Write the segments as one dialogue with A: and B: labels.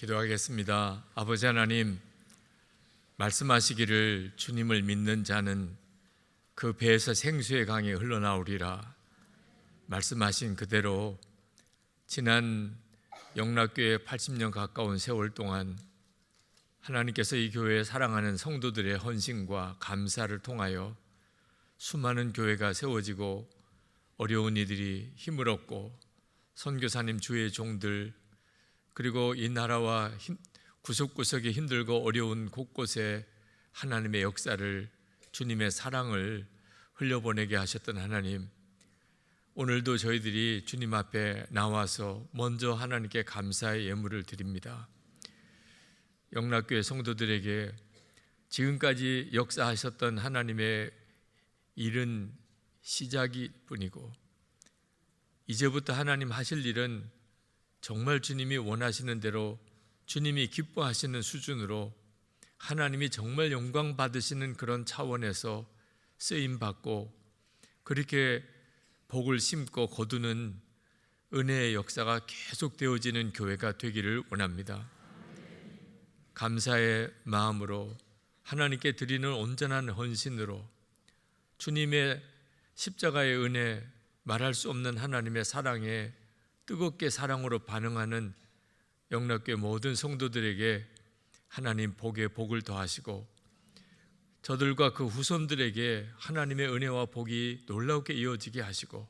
A: 기도하겠습니다. 아버지 하나님, 말씀하시기를 주님을 믿는 자는 그 배에서 생수의 강이 흘러나오리라. 말씀하신 그대로 지난 영락교회 80년 가까운 세월 동안 하나님께서 이 교회에 사랑하는 성도들의 헌신과 감사를 통하여 수많은 교회가 세워지고 어려운 이들이 힘을 얻고 선교사님 주의 종들 그리고 이 나라와 구석구석에 힘들고 어려운 곳곳에 하나님의 역사를 주님의 사랑을 흘려보내게 하셨던 하나님, 오늘도 저희들이 주님 앞에 나와서 먼저 하나님께 감사의 예물을 드립니다. 영락교회 성도들에게 지금까지 역사하셨던 하나님의 일은 시작일 뿐이고 이제부터 하나님 하실 일은 정말 주님이 원하시는 대로 주님이 기뻐하시는 수준으로 하나님이 정말 영광 받으시는 그런 차원에서 쓰임 받고 그렇게 복을 심고 거두는 은혜의 역사가 계속 되어지는 교회가 되기를 원합니다. 감사의 마음으로 하나님께 드리는 온전한 헌신으로 주님의 십자가의 은혜, 말할 수 없는 하나님의 사랑에 뜨겁게 사랑으로 반응하는 영락교회 모든 성도들에게 하나님 복에 복을 더하시고 저들과 그 후손들에게 하나님의 은혜와 복이 놀랍게 이어지게 하시고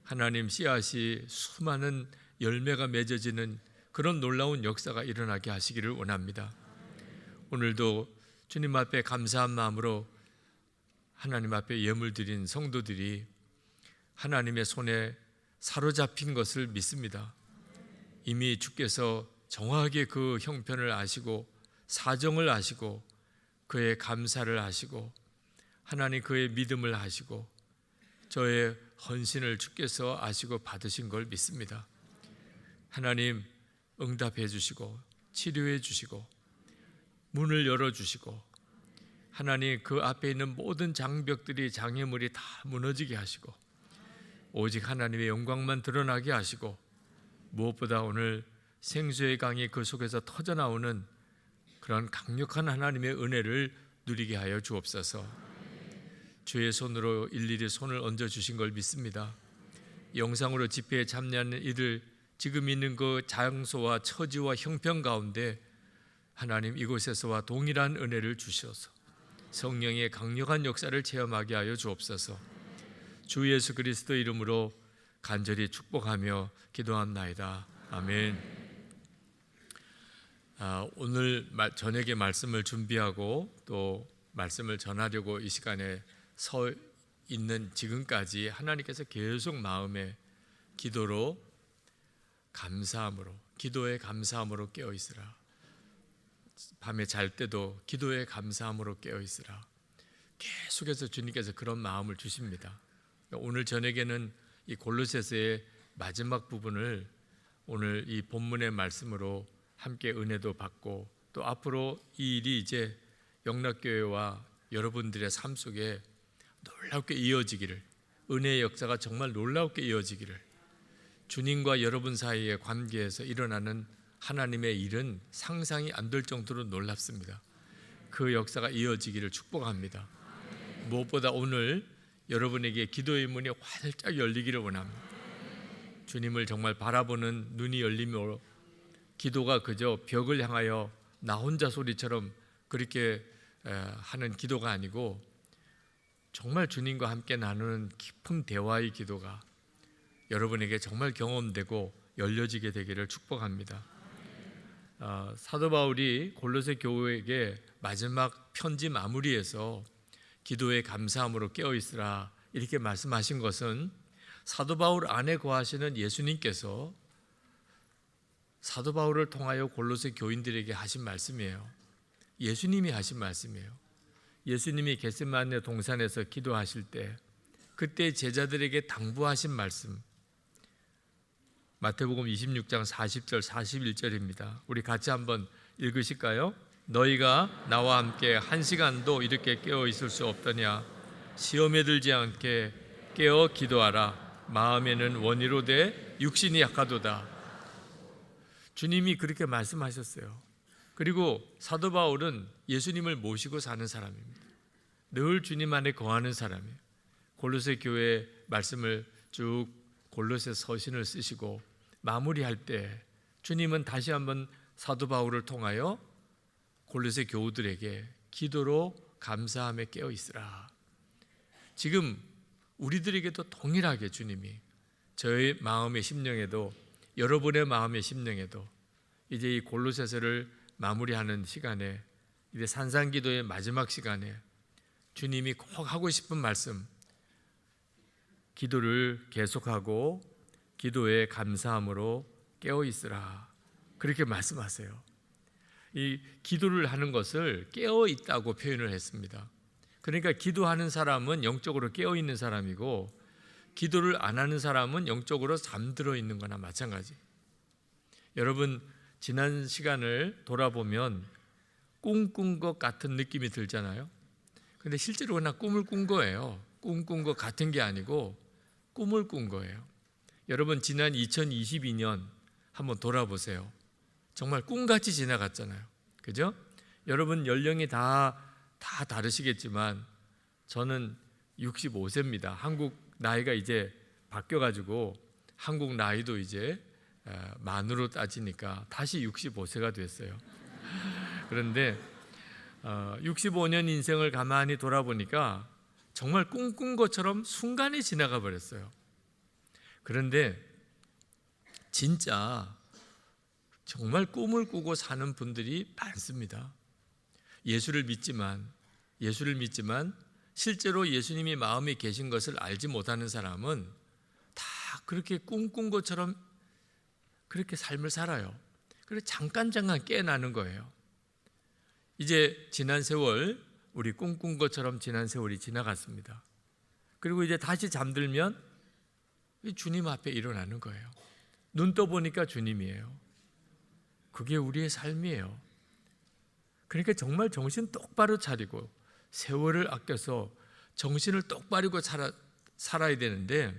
A: 하나님 씨앗이 수많은 열매가 맺어지는 그런 놀라운 역사가 일어나게 하시기를 원합니다. 오늘도 주님 앞에 감사한 마음으로 하나님 앞에 예물 드린 성도들이 하나님의 손에 사로잡힌 것을 믿습니다. 이미 주께서 정확하게 그 형편을 아시고 사정을 아시고 그의 감사를 아시고 하나님 그의 믿음을 아시고 저의 헌신을 주께서 아시고 받으신 걸 믿습니다. 하나님 응답해 주시고 치료해 주시고 문을 열어 주시고 하나님 그 앞에 있는 모든 장벽들이 장애물이 다 무너지게 하시고 오직 하나님의 영광만 드러나게 하시고 무엇보다 오늘 생수의 강이 그 속에서 터져나오는 그런 강력한 하나님의 은혜를 누리게 하여 주옵소서. 주의 손으로 일일이 손을 얹어주신 걸 믿습니다. 영상으로 집회에 참여하는 이들 지금 있는 그 장소와 처지와 형편 가운데 하나님 이곳에서와 동일한 은혜를 주셔서 성령의 강력한 역사를 체험하게 하여 주옵소서. 주 예수 그리스도 이름으로 간절히 축복하며 기도합나이다. 아멘. 오늘 저녁에 말씀을 준비하고 또 말씀을 전하려고 이 시간에 서 있는 지금까지 하나님께서 계속 마음에 기도로 감사함으로 기도의 감사함으로 깨어 있으라. 밤에 잘 때도 기도의 감사함으로 깨어 있으라. 계속해서 주님께서 그런 마음을 주십니다. 오늘 저녁에는 이 골로새서의 마지막 부분을 오늘 이 본문의 말씀으로 함께 은혜도 받고 또 앞으로 이 일이 이제 영락교회와 여러분들의 삶 속에 놀랍게 이어지기를, 은혜의 역사가 정말 놀랍게 이어지기를, 주님과 여러분 사이의 관계에서 일어나는 하나님의 일은 상상이 안 될 정도로 놀랍습니다. 그 역사가 이어지기를 축복합니다. 무엇보다 오늘 여러분에게 기도의 문이 활짝 열리기를 원합니다. 주님을 정말 바라보는 눈이 열리며 기도가 그저 벽을 향하여 나 혼자 소리처럼 그렇게 하는 기도가 아니고 정말 주님과 함께 나누는 깊은 대화의 기도가 여러분에게 정말 경험되고 열려지게 되기를 축복합니다. 사도 바울이 골로새 교회에게 마지막 편지 마무리에서 기도에 감사함으로 깨어있으라 이렇게 말씀하신 것은 사도 바울 안에 거하시는 예수님께서 사도 바울을 통하여 골로새 교인들에게 하신 말씀이에요. 예수님이 하신 말씀이에요. 예수님이 겟세마네 동산에서 기도하실 때 그때 제자들에게 당부하신 말씀, 마태복음 26장 40절 41절입니다. 우리 같이 한번 읽으실까요? 너희가 나와 함께 한 시간도 이렇게 깨어 있을 수 없더냐. 시험에 들지 않게 깨어 기도하라. 마음에는 원이로 돼 육신이 약하도다. 주님이 그렇게 말씀하셨어요. 그리고 사도 바울은 예수님을 모시고 사는 사람입니다. 늘 주님 안에 거하는 사람이에요. 골로새 교회 말씀을 쭉 골로새 서신을 쓰시고 마무리할 때 주님은 다시 한번 사도 바울을 통하여 골로새 교우들에게 기도로 감사함에 깨어 있으라. 지금 우리들에게도 동일하게 주님이 저의 마음의 심령에도 여러분의 마음의 심령에도 이제 이 골로새서를 마무리하는 시간에 이제 산상기도의 마지막 시간에 주님이 꼭 하고 싶은 말씀, 기도를 계속하고 기도에 감사함으로 깨어 있으라. 그렇게 말씀하세요. 이 기도를 하는 것을 깨어 있다고 표현을 했습니다. 그러니까 기도하는 사람은 영적으로 깨어 있는 사람이고 기도를 안 하는 사람은 영적으로 잠들어 있는 거나 마찬가지. 여러분 지난 시간을 돌아보면 꿈꾼 것 같은 느낌이 들잖아요. 근데 실제로 그냥 꿈을 꾼 거예요. 꿈꾼 것 같은 게 아니고 꿈을 꾼 거예요. 여러분 지난 2022년 한번 돌아보세요. 정말 꿈같이 지나갔잖아요. 그죠? 여러분 연령이 다 다르시겠지만 저는 65세입니다. 한국 나이가 이제 바뀌어가지고 한국 나이도 이제 만으로 따지니까 다시 65세가 됐어요. 그런데 65년 인생을 가만히 돌아보니까 정말 꿈꾼 것처럼 순간에 지나가 버렸어요. 그런데 진짜 정말 꿈을 꾸고 사는 분들이 많습니다. 예수를 믿지만 실제로 예수님이 마음에 계신 것을 알지 못하는 사람은 다 그렇게 꿈꾼 것처럼 그렇게 삶을 살아요. 그래서 잠깐 깨어나는 거예요. 이제 지난 세월, 우리 꿈꾼 것처럼 지난 세월이 지나갔습니다. 그리고 이제 다시 잠들면 주님 앞에 일어나는 거예요. 눈 떠보니까 주님이에요. 그게 우리의 삶이에요. 그러니까 정말 정신 똑바로 차리고 세월을 아껴서 정신을 똑바로 살아야 되는데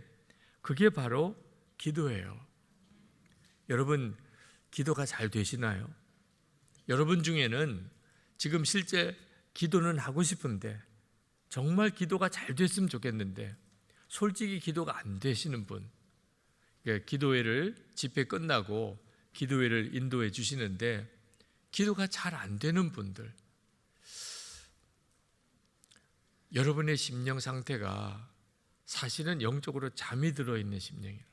A: 그게 바로 기도예요. 여러분 기도가 잘 되시나요? 여러분 중에는 지금 실제 기도는 하고 싶은데 정말 기도가 잘 됐으면 좋겠는데 솔직히 기도가 안 되시는 분, 기도회를 집회 끝나고 기도회를 인도해 주시는데 기도가 잘 안 되는 분들, 여러분의 심령 상태가 사실은 영적으로 잠이 들어있는 심령이에요.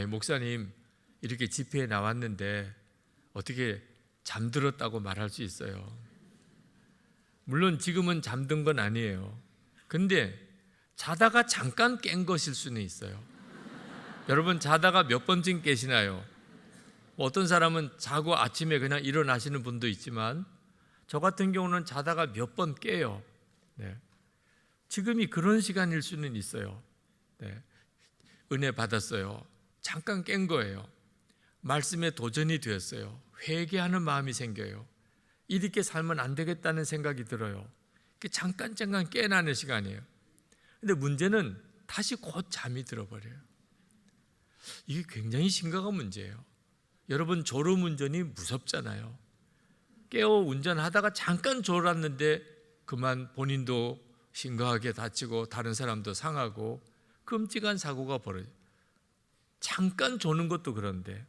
A: 목사님 이렇게 집회에 나왔는데 어떻게 잠들었다고 말할 수 있어요? 물론 지금은 잠든 건 아니에요. 근데 자다가 잠깐 깬 것일 수는 있어요. 여러분 자다가 몇 번쯤 깨시나요? 어떤 사람은 자고 아침에 그냥 일어나시는 분도 있지만 저 같은 경우는 자다가 몇 번 깨요. 네. 지금이 그런 시간일 수는 있어요. 네. 은혜 받았어요. 잠깐 깬 거예요. 말씀에 도전이 되었어요. 회개하는 마음이 생겨요. 이렇게 살면 안 되겠다는 생각이 들어요. 잠깐 깨어나는 시간이에요. 근데 문제는 다시 곧 잠이 들어버려요. 이게 굉장히 심각한 문제예요. 여러분 졸음운전이 무섭잖아요. 깨어 운전하다가 잠깐 졸았는데 그만 본인도 심각하게 다치고 다른 사람도 상하고 끔찍한 사고가 벌어져요. 잠깐 조는 것도 그런데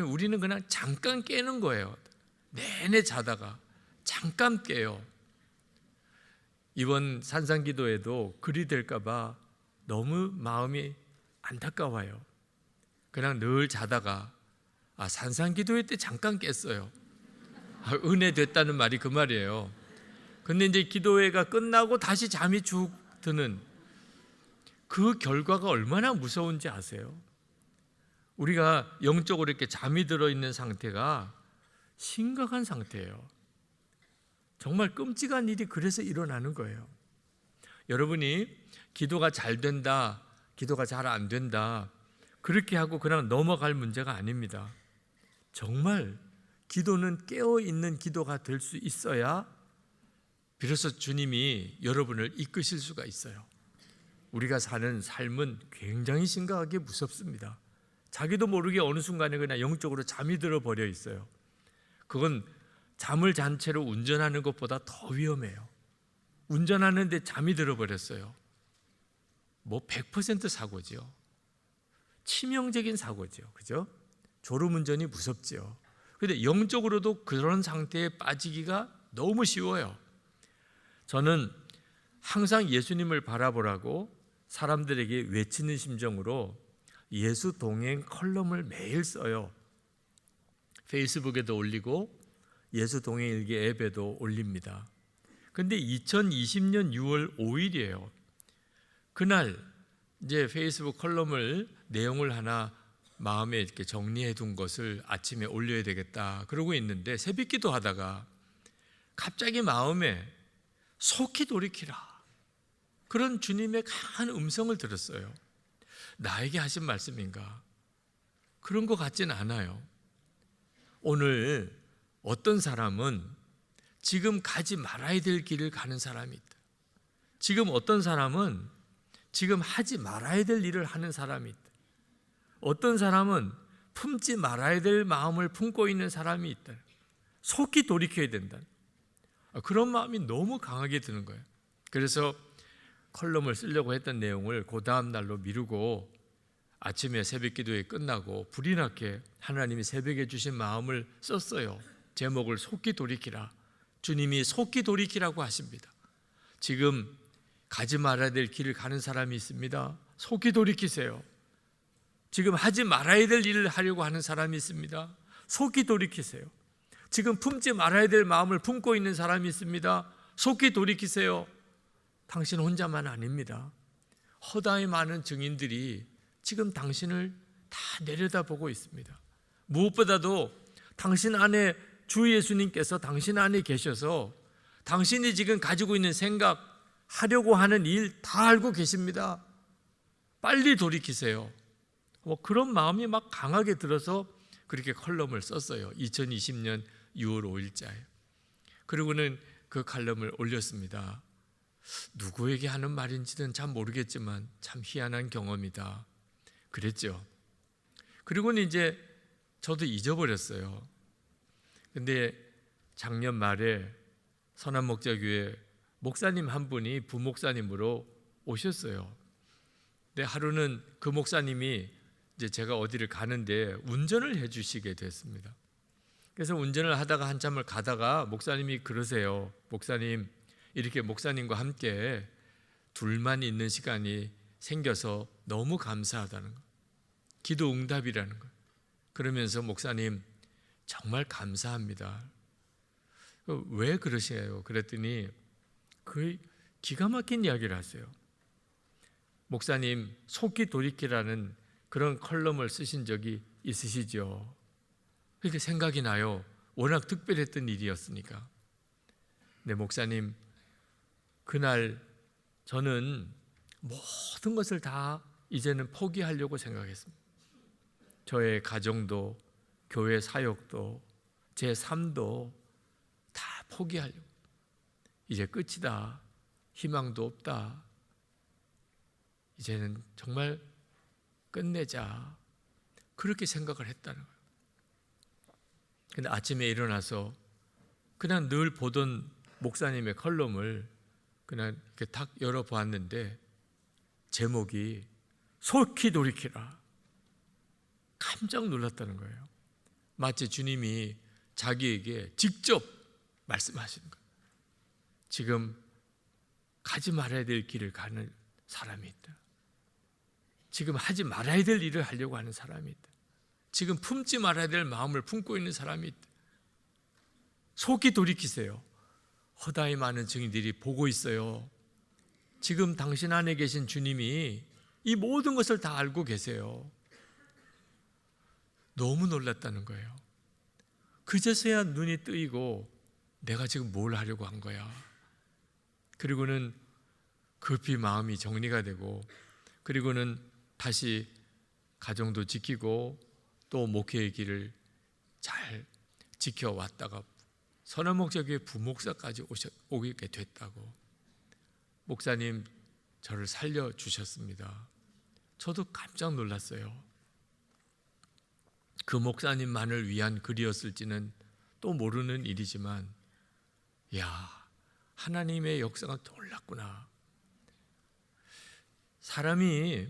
A: 우리는 그냥 잠깐 깨는 거예요. 내내 자다가 잠깐 깨요. 이번 산상기도에도 그리 될까 봐 너무 마음이 안타까워요. 그냥 늘 자다가 산상기도회 때 잠깐 깼어요. 은혜 됐다는 말이 그 말이에요. 근데 이제 기도회가 끝나고 다시 잠이 쭉 드는 그 결과가 얼마나 무서운지 아세요? 우리가 영적으로 이렇게 잠이 들어있는 상태가 심각한 상태예요. 정말 끔찍한 일이 그래서 일어나는 거예요. 여러분이 기도가 잘 된다, 기도가 잘 안 된다 그렇게 하고 그냥 넘어갈 문제가 아닙니다. 정말 기도는 깨어있는 기도가 될 수 있어야 비로소 주님이 여러분을 이끄실 수가 있어요. 우리가 사는 삶은 굉장히 심각하게 무섭습니다. 자기도 모르게 어느 순간에 그냥 영적으로 잠이 들어버려 있어요. 그건 잠을 잔 채로 운전하는 것보다 더 위험해요. 운전하는데 잠이 들어버렸어요. 뭐 100% 사고죠. 치명적인 사고죠. 그죠? 졸음운전이 무섭죠. 그런데 영적으로도 그런 상태에 빠지기가 너무 쉬워요. 저는 항상 예수님을 바라보라고 사람들에게 외치는 심정으로 예수 동행 컬럼을 매일 써요. 페이스북에도 올리고 예수 동행 일기 앱에도 올립니다. 근데 2020년 6월 5일이에요. 그날 이제 페이스북 컬럼을 내용을 하나 마음에 이렇게 정리해 둔 것을 아침에 올려야 되겠다 그러고 있는데 새벽기도 하다가 갑자기 마음에 속히 돌이키라 그런 주님의 강한 음성을 들었어요. 나에게 하신 말씀인가? 그런 것 같지는 않아요. 오늘 어떤 사람은 지금 가지 말아야 될 길을 가는 사람이 있다. 지금 어떤 사람은 지금 하지 말아야 될 일을 하는 사람이 있다. 어떤 사람은 품지 말아야 될 마음을 품고 있는 사람이 있다. 속히 돌이켜야 된다. 그런 마음이 너무 강하게 드는 거예요. 그래서 컬럼을 쓰려고 했던 내용을 그 다음 날로 미루고 아침에 새벽 기도회 끝나고 불이 나게 하나님이 새벽에 주신 마음을 썼어요. 제목을 속히 돌이키라. 주님이 속히 돌이키라고 하십니다. 지금 가지 말아야 될 길을 가는 사람이 있습니다. 속히 돌이키세요. 지금 하지 말아야 될 일을 하려고 하는 사람이 있습니다. 속히 돌이키세요. 지금 품지 말아야 될 마음을 품고 있는 사람이 있습니다. 속히 돌이키세요. 당신 혼자만 아닙니다. 허다히 많은 증인들이 지금 당신을 다 내려다보고 있습니다. 무엇보다도 당신 안에 주 예수님께서 당신 안에 계셔서 당신이 지금 가지고 있는 생각, 하려고 하는 일 다 알고 계십니다. 빨리 돌이키세요. 그런 마음이 막 강하게 들어서 그렇게 컬럼을 썼어요. 2020년 6월 5일자에. 그리고는 그 칼럼을 올렸습니다. 누구에게 하는 말인지는 잘 모르겠지만 참 희한한 경험이다. 그랬죠. 그리고는 이제 저도 잊어버렸어요. 근데 작년 말에 선한목자교회 목사님 한 분이 부목사님으로 오셨어요. 근데 하루는 그 목사님이 이제 제가 어디를 가는데 운전을 해주시게 됐습니다. 그래서 운전을 하다가 한참을 가다가 목사님이 그러세요. 목사님, 이렇게 목사님과 함께 둘만 있는 시간이 생겨서 너무 감사하다는 거. 기도 응답이라는 거. 그러면서 목사님 정말 감사합니다. 왜 그러세요? 그랬더니 그 기가 막힌 이야기를 하세요. 목사님 속히 돌이키라는 그런 컬럼을 쓰신 적이 있으시죠? 그렇게 생각이 나요. 워낙 특별했던 일이었으니까. 네, 목사님, 그날 저는 모든 것을 다 이제는 포기하려고 생각했습니다. 저의 가정도, 교회 사역도, 제 삶도 다 포기하려고. 이제 끝이다. 희망도 없다. 이제는 정말 끝내자. 그렇게 생각을 했다는 거예요. 근데 아침에 일어나서 그냥 늘 보던 목사님의 컬럼을 그냥 이렇게 탁 열어보았는데 제목이 속히 돌이키라. 깜짝 놀랐다는 거예요. 마치 주님이 자기에게 직접 말씀하시는 거예요. 지금 가지 말아야 될 길을 가는 사람이 있다. 지금 하지 말아야 될 일을 하려고 하는 사람이 있다. 지금 품지 말아야 될 마음을 품고 있는 사람이 있다. 속히 돌이키세요. 허다히 많은 증인들이 보고 있어요. 지금 당신 안에 계신 주님이 이 모든 것을 다 알고 계세요. 너무 놀랐다는 거예요. 그제서야 눈이 뜨이고 내가 지금 뭘 하려고 한 거야. 그리고는 급히 마음이 정리가 되고 그리고는 다시 가정도 지키고 또 목회의 길을 잘 지켜왔다가 선한목자교회 부목사까지 오게 됐다고. 목사님 저를 살려주셨습니다. 저도 깜짝 놀랐어요. 그 목사님만을 위한 글이었을지는 또 모르는 일이지만, 야, 하나님의 역사가 놀랍구나. 사람이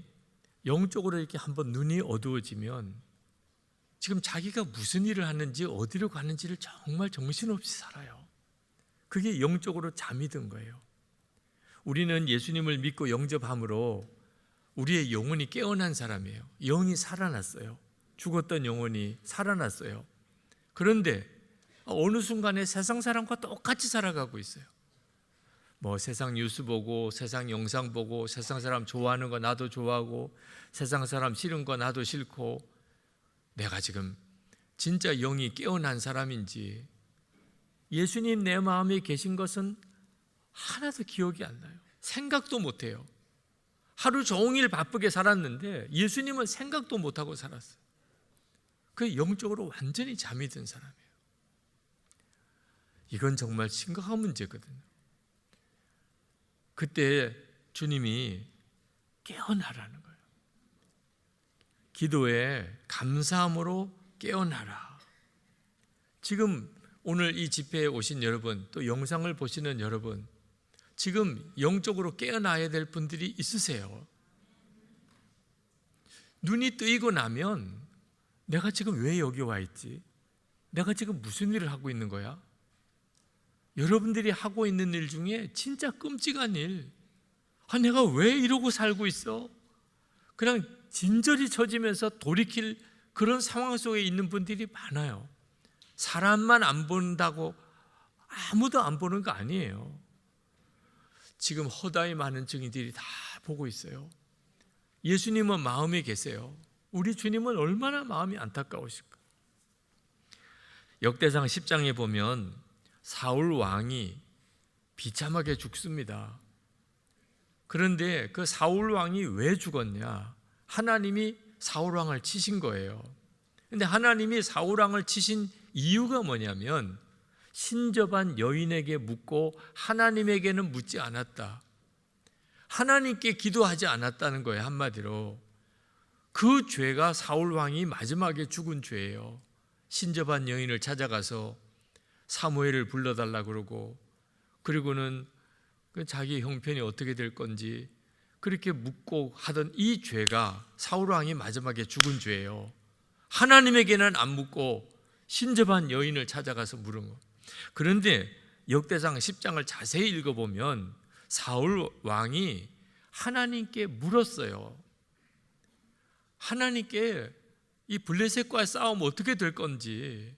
A: 영적으로 이렇게 한번 눈이 어두워지면 지금 자기가 무슨 일을 하는지 어디로 가는지를 정말 정신없이 살아요. 그게 영적으로 잠이 든 거예요. 우리는 예수님을 믿고 영접함으로 우리의 영혼이 깨어난 사람이에요. 영이 살아났어요. 죽었던 영혼이 살아났어요. 그런데 어느 순간에 세상 사람과 똑같이 살아가고 있어요. 뭐 세상 뉴스 보고, 세상 영상 보고, 세상 사람 좋아하는 거 나도 좋아하고, 세상 사람 싫은 거 나도 싫고, 내가 지금 진짜 영이 깨어난 사람인지 예수님 내 마음에 계신 것은 하나도 기억이 안 나요. 생각도 못 해요. 하루 종일 바쁘게 살았는데 예수님은 생각도 못하고 살았어요. 그 영적으로 완전히 잠이 든 사람이에요. 이건 정말 심각한 문제거든요. 그때 주님이 깨어나라는 거예요. 기도에 감사함으로 깨어나라. 지금 오늘 이 집회에 오신 여러분, 또 영상을 보시는 여러분, 지금 영적으로 깨어나야 될 분들이 있으세요. 눈이 뜨이고 나면 내가 지금 왜 여기 와 있지? 내가 지금 무슨 일을 하고 있는 거야? 여러분들이 하고 있는 일 중에 진짜 끔찍한 일, 내가 왜 이러고 살고 있어? 그냥 진저리 처지면서 돌이킬 그런 상황 속에 있는 분들이 많아요. 사람만 안 본다고 아무도 안 보는 거 아니에요. 지금 허다히 많은 증인들이 다 보고 있어요. 예수님은 마음에 계세요. 우리 주님은 얼마나 마음이 안타까우실까. 역대상 10장에 보면 사울 왕이 비참하게 죽습니다. 그런데 그 사울 왕이 왜 죽었냐? 하나님이 사울 왕을 치신 거예요. 그런데 하나님이 사울 왕을 치신 이유가 뭐냐면 신접한 여인에게 묻고 하나님에게는 묻지 않았다. 하나님께 기도하지 않았다는 거예요. 한마디로 그 죄가 사울 왕이 마지막에 죽은 죄예요. 신접한 여인을 찾아가서 사무엘을 불러달라 그러고, 그리고는 자기 형편이 어떻게 될 건지 그렇게 묻고 하던 이 죄가 사울 왕이 마지막에 죽은 죄예요. 하나님에게는 안 묻고 신접한 여인을 찾아가서 물은 거. 그런데 역대상 10장을 자세히 읽어보면 사울 왕이 하나님께 물었어요. 하나님께 이 블레셋과의 싸움 어떻게 될 건지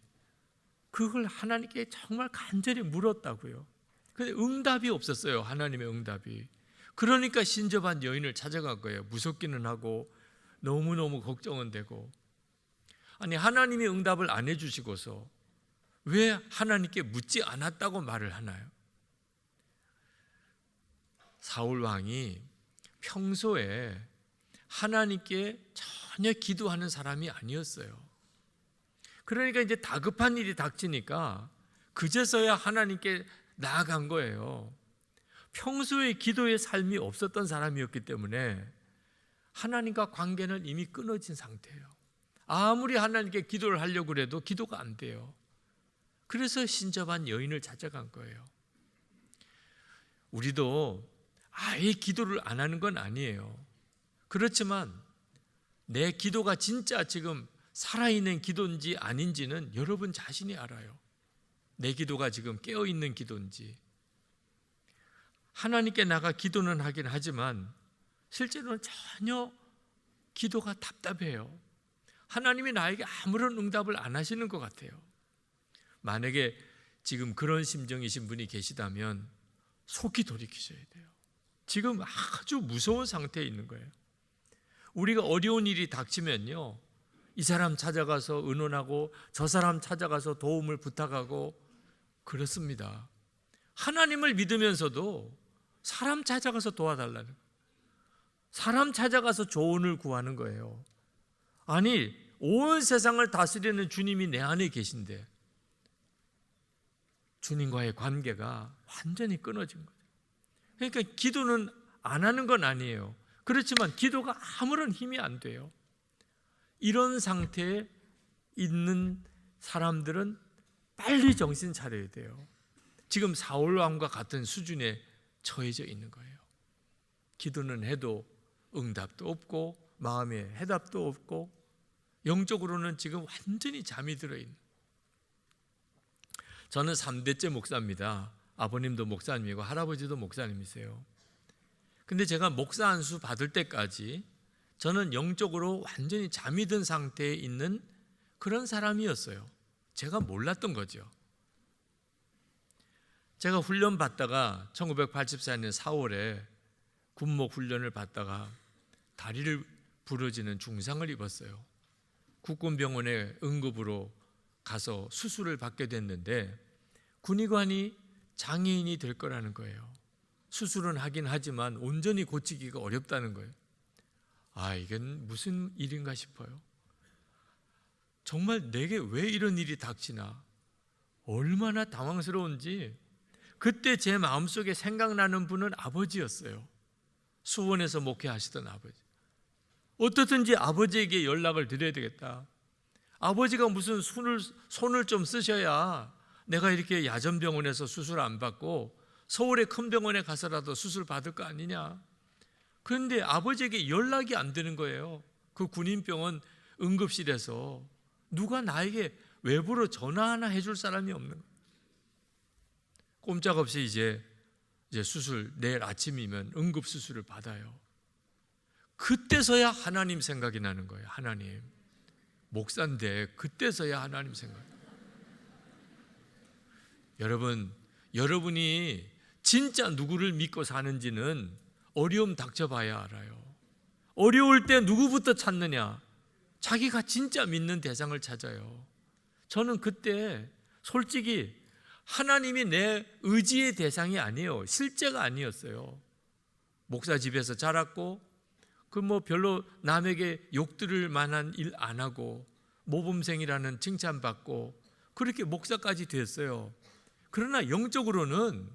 A: 그걸 하나님께 정말 간절히 물었다고요. 근데 응답이 없었어요. 하나님의 응답이. 그러니까 신접한 여인을 찾아간 거예요. 무섭기는 하고 너무너무 걱정은 되고. 아니, 하나님이 응답을 안 해주시고서 왜 하나님께 묻지 않았다고 말을 하나요? 사울 왕이 평소에 하나님께 전혀 기도하는 사람이 아니었어요. 그러니까 이제 다급한 일이 닥치니까 그제서야 하나님께 나아간 거예요. 평소에 기도의 삶이 없었던 사람이었기 때문에 하나님과 관계는 이미 끊어진 상태예요. 아무리 하나님께 기도를 하려고 해도 기도가 안 돼요. 그래서 신접한 여인을 찾아간 거예요. 우리도 아예 기도를 안 하는 건 아니에요. 그렇지만 내 기도가 진짜 지금 살아있는 기도인지 아닌지는 여러분 자신이 알아요. 내 기도가 지금 깨어있는 기도인지. 하나님께 나가 기도는 하긴 하지만 실제로는 전혀 기도가 답답해요. 하나님이 나에게 아무런 응답을 안 하시는 것 같아요. 만약에 지금 그런 심정이신 분이 계시다면 속히 돌이키셔야 돼요. 지금 아주 무서운 상태에 있는 거예요. 우리가 어려운 일이 닥치면요, 이 사람 찾아가서 의논하고 저 사람 찾아가서 도움을 부탁하고 그렇습니다. 하나님을 믿으면서도 사람 찾아가서 도와달라는 거예요. 사람 찾아가서 조언을 구하는 거예요. 아니, 온 세상을 다스리는 주님이 내 안에 계신데 주님과의 관계가 완전히 끊어진 거예요. 그러니까 기도는 안 하는 건 아니에요. 그렇지만 기도가 아무런 힘이 안 돼요. 이런 상태에 있는 사람들은 빨리 정신 차려야 돼요. 지금 사울 왕과 같은 수준에 처해져 있는 거예요. 기도는 해도 응답도 없고 마음에 해답도 없고 영적으로는 지금 완전히 잠이 들어있는. 저는 3대째 목사입니다. 아버님도 목사님이고 할아버지도 목사님이세요. 근데 제가 목사 안수 받을 때까지 저는 영적으로 완전히 잠이 든 상태에 있는 그런 사람이었어요. 제가 몰랐던 거죠. 제가 훈련 받다가 1984년 4월에 군목 훈련을 받다가 다리를 부러지는 중상을 입었어요. 국군병원에 응급으로 가서 수술을 받게 됐는데 군의관이 장애인이 될 거라는 거예요. 수술은 하긴 하지만 온전히 고치기가 어렵다는 거예요. 이건 무슨 일인가 싶어요. 정말 내게 왜 이런 일이 닥치나 얼마나 당황스러운지. 그때 제 마음속에 생각나는 분은 아버지였어요. 수원에서 목회하시던 아버지. 어떻든지 아버지에게 연락을 드려야 되겠다. 아버지가 무슨 손을 좀 쓰셔야 내가 이렇게 야전병원에서 수술 안 받고 서울의 큰 병원에 가서라도 수술 받을 거 아니냐. 그런데 아버지에게 연락이 안 되는 거예요. 그 군인병원 응급실에서 누가 나에게 외부로 전화 하나 해줄 사람이 없는 거예요. 꼼짝없이 이제 수술 내일 아침이면 응급수술을 받아요. 그때서야 하나님 생각이 나는 거예요. 하나님. 목사인데 그때서야 하나님 생각. 여러분이 진짜 누구를 믿고 사는지는 어려움 닥쳐봐야 알아요. 어려울 때 누구부터 찾느냐? 자기가 진짜 믿는 대상을 찾아요. 저는 그때 솔직히 하나님이 내 의지의 대상이 아니에요. 실제가 아니었어요. 목사 집에서 자랐고 별로 남에게 욕 들을 만한 일 안 하고 모범생이라는 칭찬받고 그렇게 목사까지 됐어요. 그러나 영적으로는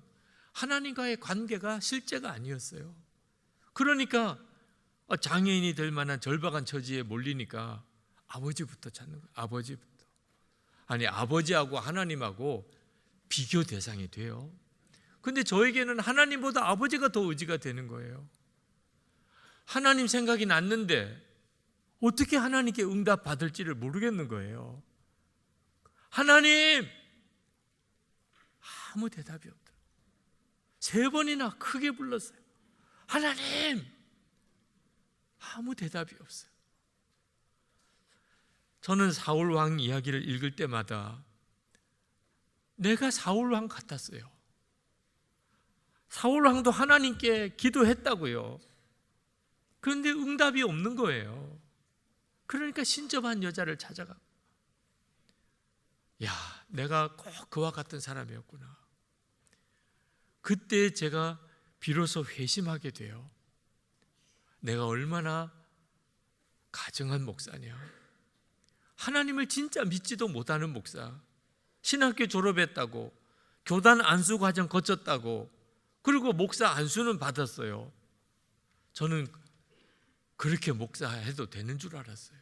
A: 하나님과의 관계가 실제가 아니었어요. 그러니까 장애인이 될 만한 절박한 처지에 몰리니까 아버지부터 찾는 거예요. 아버지부터. 아버지하고 하나님하고 비교 대상이 돼요. 근데 저에게는 하나님보다 아버지가 더 의지가 되는 거예요. 하나님 생각이 났는데 어떻게 하나님께 응답 받을지를 모르겠는 거예요. 하나님! 아무 대답이 없더라. 3번이나 크게 불렀어요. 하나님! 아무 대답이 없어요. 저는 사울 왕 이야기를 읽을 때마다 내가 사울 왕 같았어요. 사울 왕도 하나님께 기도했다고요. 그런데 응답이 없는 거예요. 그러니까 신접한 여자를 찾아가. 내가 꼭 그와 같은 사람이었구나. 그때 제가 비로소 회심하게 돼요. 내가 얼마나 가증한 목사냐. 하나님을 진짜 믿지도 못하는 목사. 신학교 졸업했다고, 교단 안수 과정 거쳤다고, 그리고 목사 안수는 받았어요. 저는 그렇게 목사해도 되는 줄 알았어요.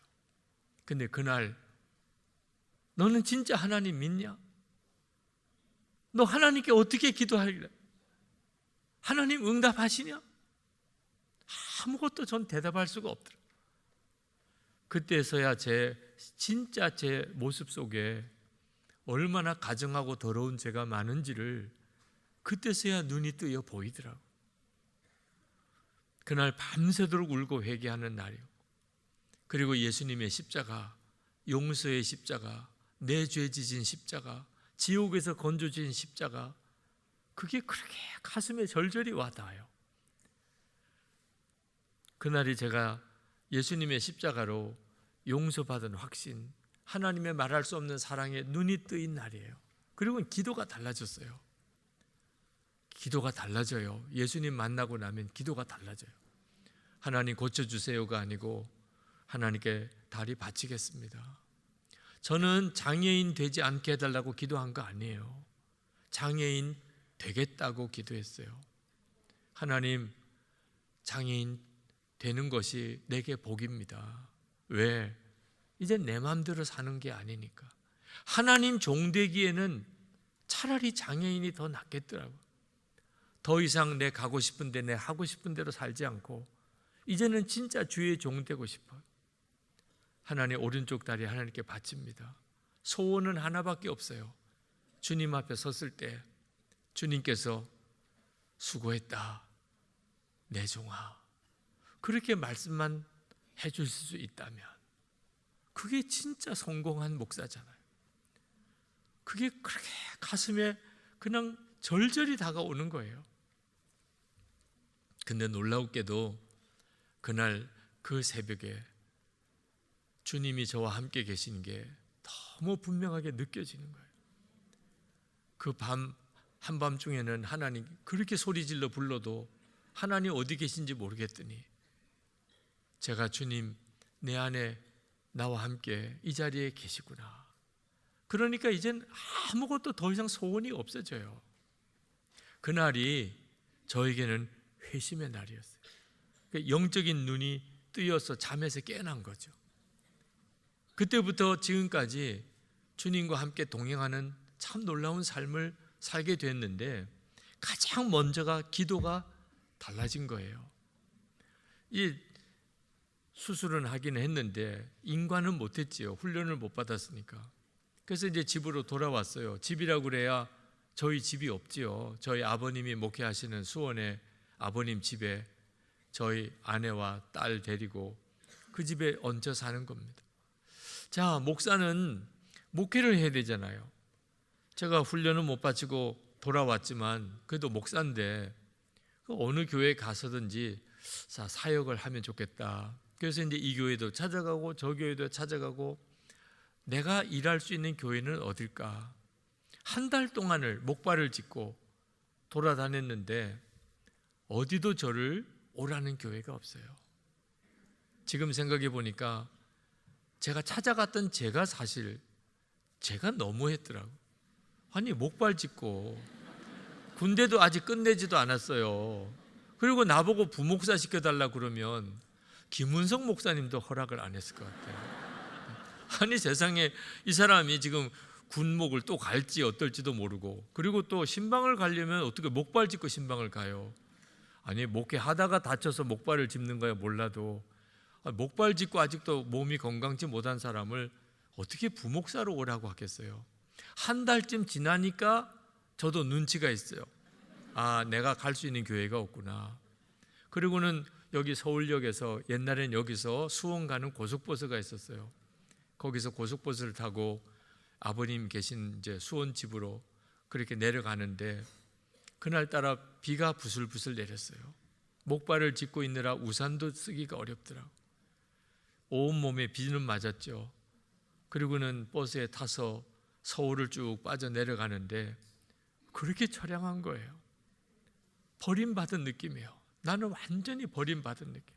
A: 근데 그날 너는 진짜 하나님 믿냐? 너 하나님께 어떻게 기도하길래? 하나님 응답하시냐? 아무것도 전 대답할 수가 없더라. 그때서야 진짜 제 모습 속에 얼마나 가증하고 더러운 죄가 많은지를 그때서야 눈이 뜨여 보이더라고. 그날 밤새도록 울고 회개하는 날이었고, 그리고 예수님의 십자가, 용서의 십자가, 내 죄 지진 십자가, 지옥에서 건져진 십자가, 그게 그렇게 가슴에 절절히 와닿아요. 그날이 제가 예수님의 십자가로 용서받은 확신, 하나님의 말할 수 없는 사랑에 눈이 뜨인 날이에요. 그리고 기도가 달라졌어요. 기도가 달라져요. 예수님 만나고 나면 기도가 달라져요. 하나님 고쳐주세요가 아니고 하나님께 다리 바치겠습니다. 저는 장애인 되지 않게 해달라고 기도한 거 아니에요. 장애인 되겠다고 기도했어요. 하나님, 장애인 되는 것이 내게 복입니다. 왜? 이제 내 마음대로 사는 게 아니니까. 하나님 종되기에는 차라리 장애인이 더 낫겠더라고. 더 이상 내 가고 싶은데 내 하고 싶은 대로 살지 않고 이제는 진짜 주의 종되고 싶어요. 하나님 오른쪽 다리 하나님께 바칩니다. 소원은 하나밖에 없어요. 주님 앞에 섰을 때 주님께서 수고했다 내 종아, 그렇게 말씀만 해주실 수 있다면 그게 진짜 성공한 목사잖아요. 그게 그렇게 가슴에 그냥 절절히 다가오는 거예요. 근데 놀라웠게도 그날 그 새벽에 주님이 저와 함께 계시는 게 너무 분명하게 느껴지는 거예요. 그 밤 한밤중에는 하나님 그렇게 소리질러 불러도 하나님 어디 계신지 모르겠더니 제가 주님 내 안에 나와 함께 이 자리에 계시구나. 그러니까 이젠 아무것도 더 이상 소원이 없어져요. 그날이 저에게는 회심의 날이었어요. 영적인 눈이 뜨여서 잠에서 깨어난 거죠. 그때부터 지금까지 주님과 함께 동행하는 참 놀라운 삶을 살게 됐는데 가장 먼저가 기도가 달라진 거예요. 이 수술은 하기는 했는데 인관은 못했지요. 훈련을 못 받았으니까. 그래서 이제 집으로 돌아왔어요. 집이라고 그래야 저희 집이 없지요. 저희 아버님이 목회하시는 수원의 아버님 집에 저희 아내와 딸 데리고 그 집에 얹혀 사는 겁니다. 자, 목사는 목회를 해야 되잖아요. 제가 훈련은 못 바치고 돌아왔지만 그래도 목사인데 어느 교회에 가서든지 사역을 하면 좋겠다. 그래서 이제 이 교회도 찾아가고 저 교회도 찾아가고 내가 일할 수 있는 교회는 어딜까? 한 달 동안을 목발을 짚고 돌아다녔는데 어디도 저를 오라는 교회가 없어요. 지금 생각해 보니까 제가 찾아갔던 사실 제가 너무했더라고. 아니 목발 짚고 군대도 아직 끝내지도 않았어요. 그리고 나보고 부목사 시켜달라 그러면 김은석 목사님도 허락을 안 했을 것 같아요. 아니 세상에 이 사람이 지금 군목을 또 갈지 어떨지도 모르고 그리고 또 신방을 가려면 어떻게 목발 짚고 신방을 가요. 아니 목회하다가 다쳐서 목발을 짚는 거야 몰라도 목발 짚고 아직도 몸이 건강치 못한 사람을 어떻게 부목사로 오라고 하겠어요. 한 달쯤 지나니까 저도 눈치가 있어요. 아, 내가 갈 수 있는 교회가 없구나. 그리고는 여기 서울역에서 옛날엔 여기서 수원 가는 고속버스가 있었어요. 거기서 고속버스를 타고 아버님 계신 이제 수원 집으로 그렇게 내려가는데 그날따라 비가 부슬부슬 내렸어요. 목발을 짚고 있느라 우산도 쓰기가 어렵더라고. 온몸에 비는 맞았죠. 그리고는 버스에 타서 서울을 쭉 빠져 내려가는데 그렇게 처량한 거예요. 버림받은 느낌이에요. 나는 완전히 버림받은 느낌.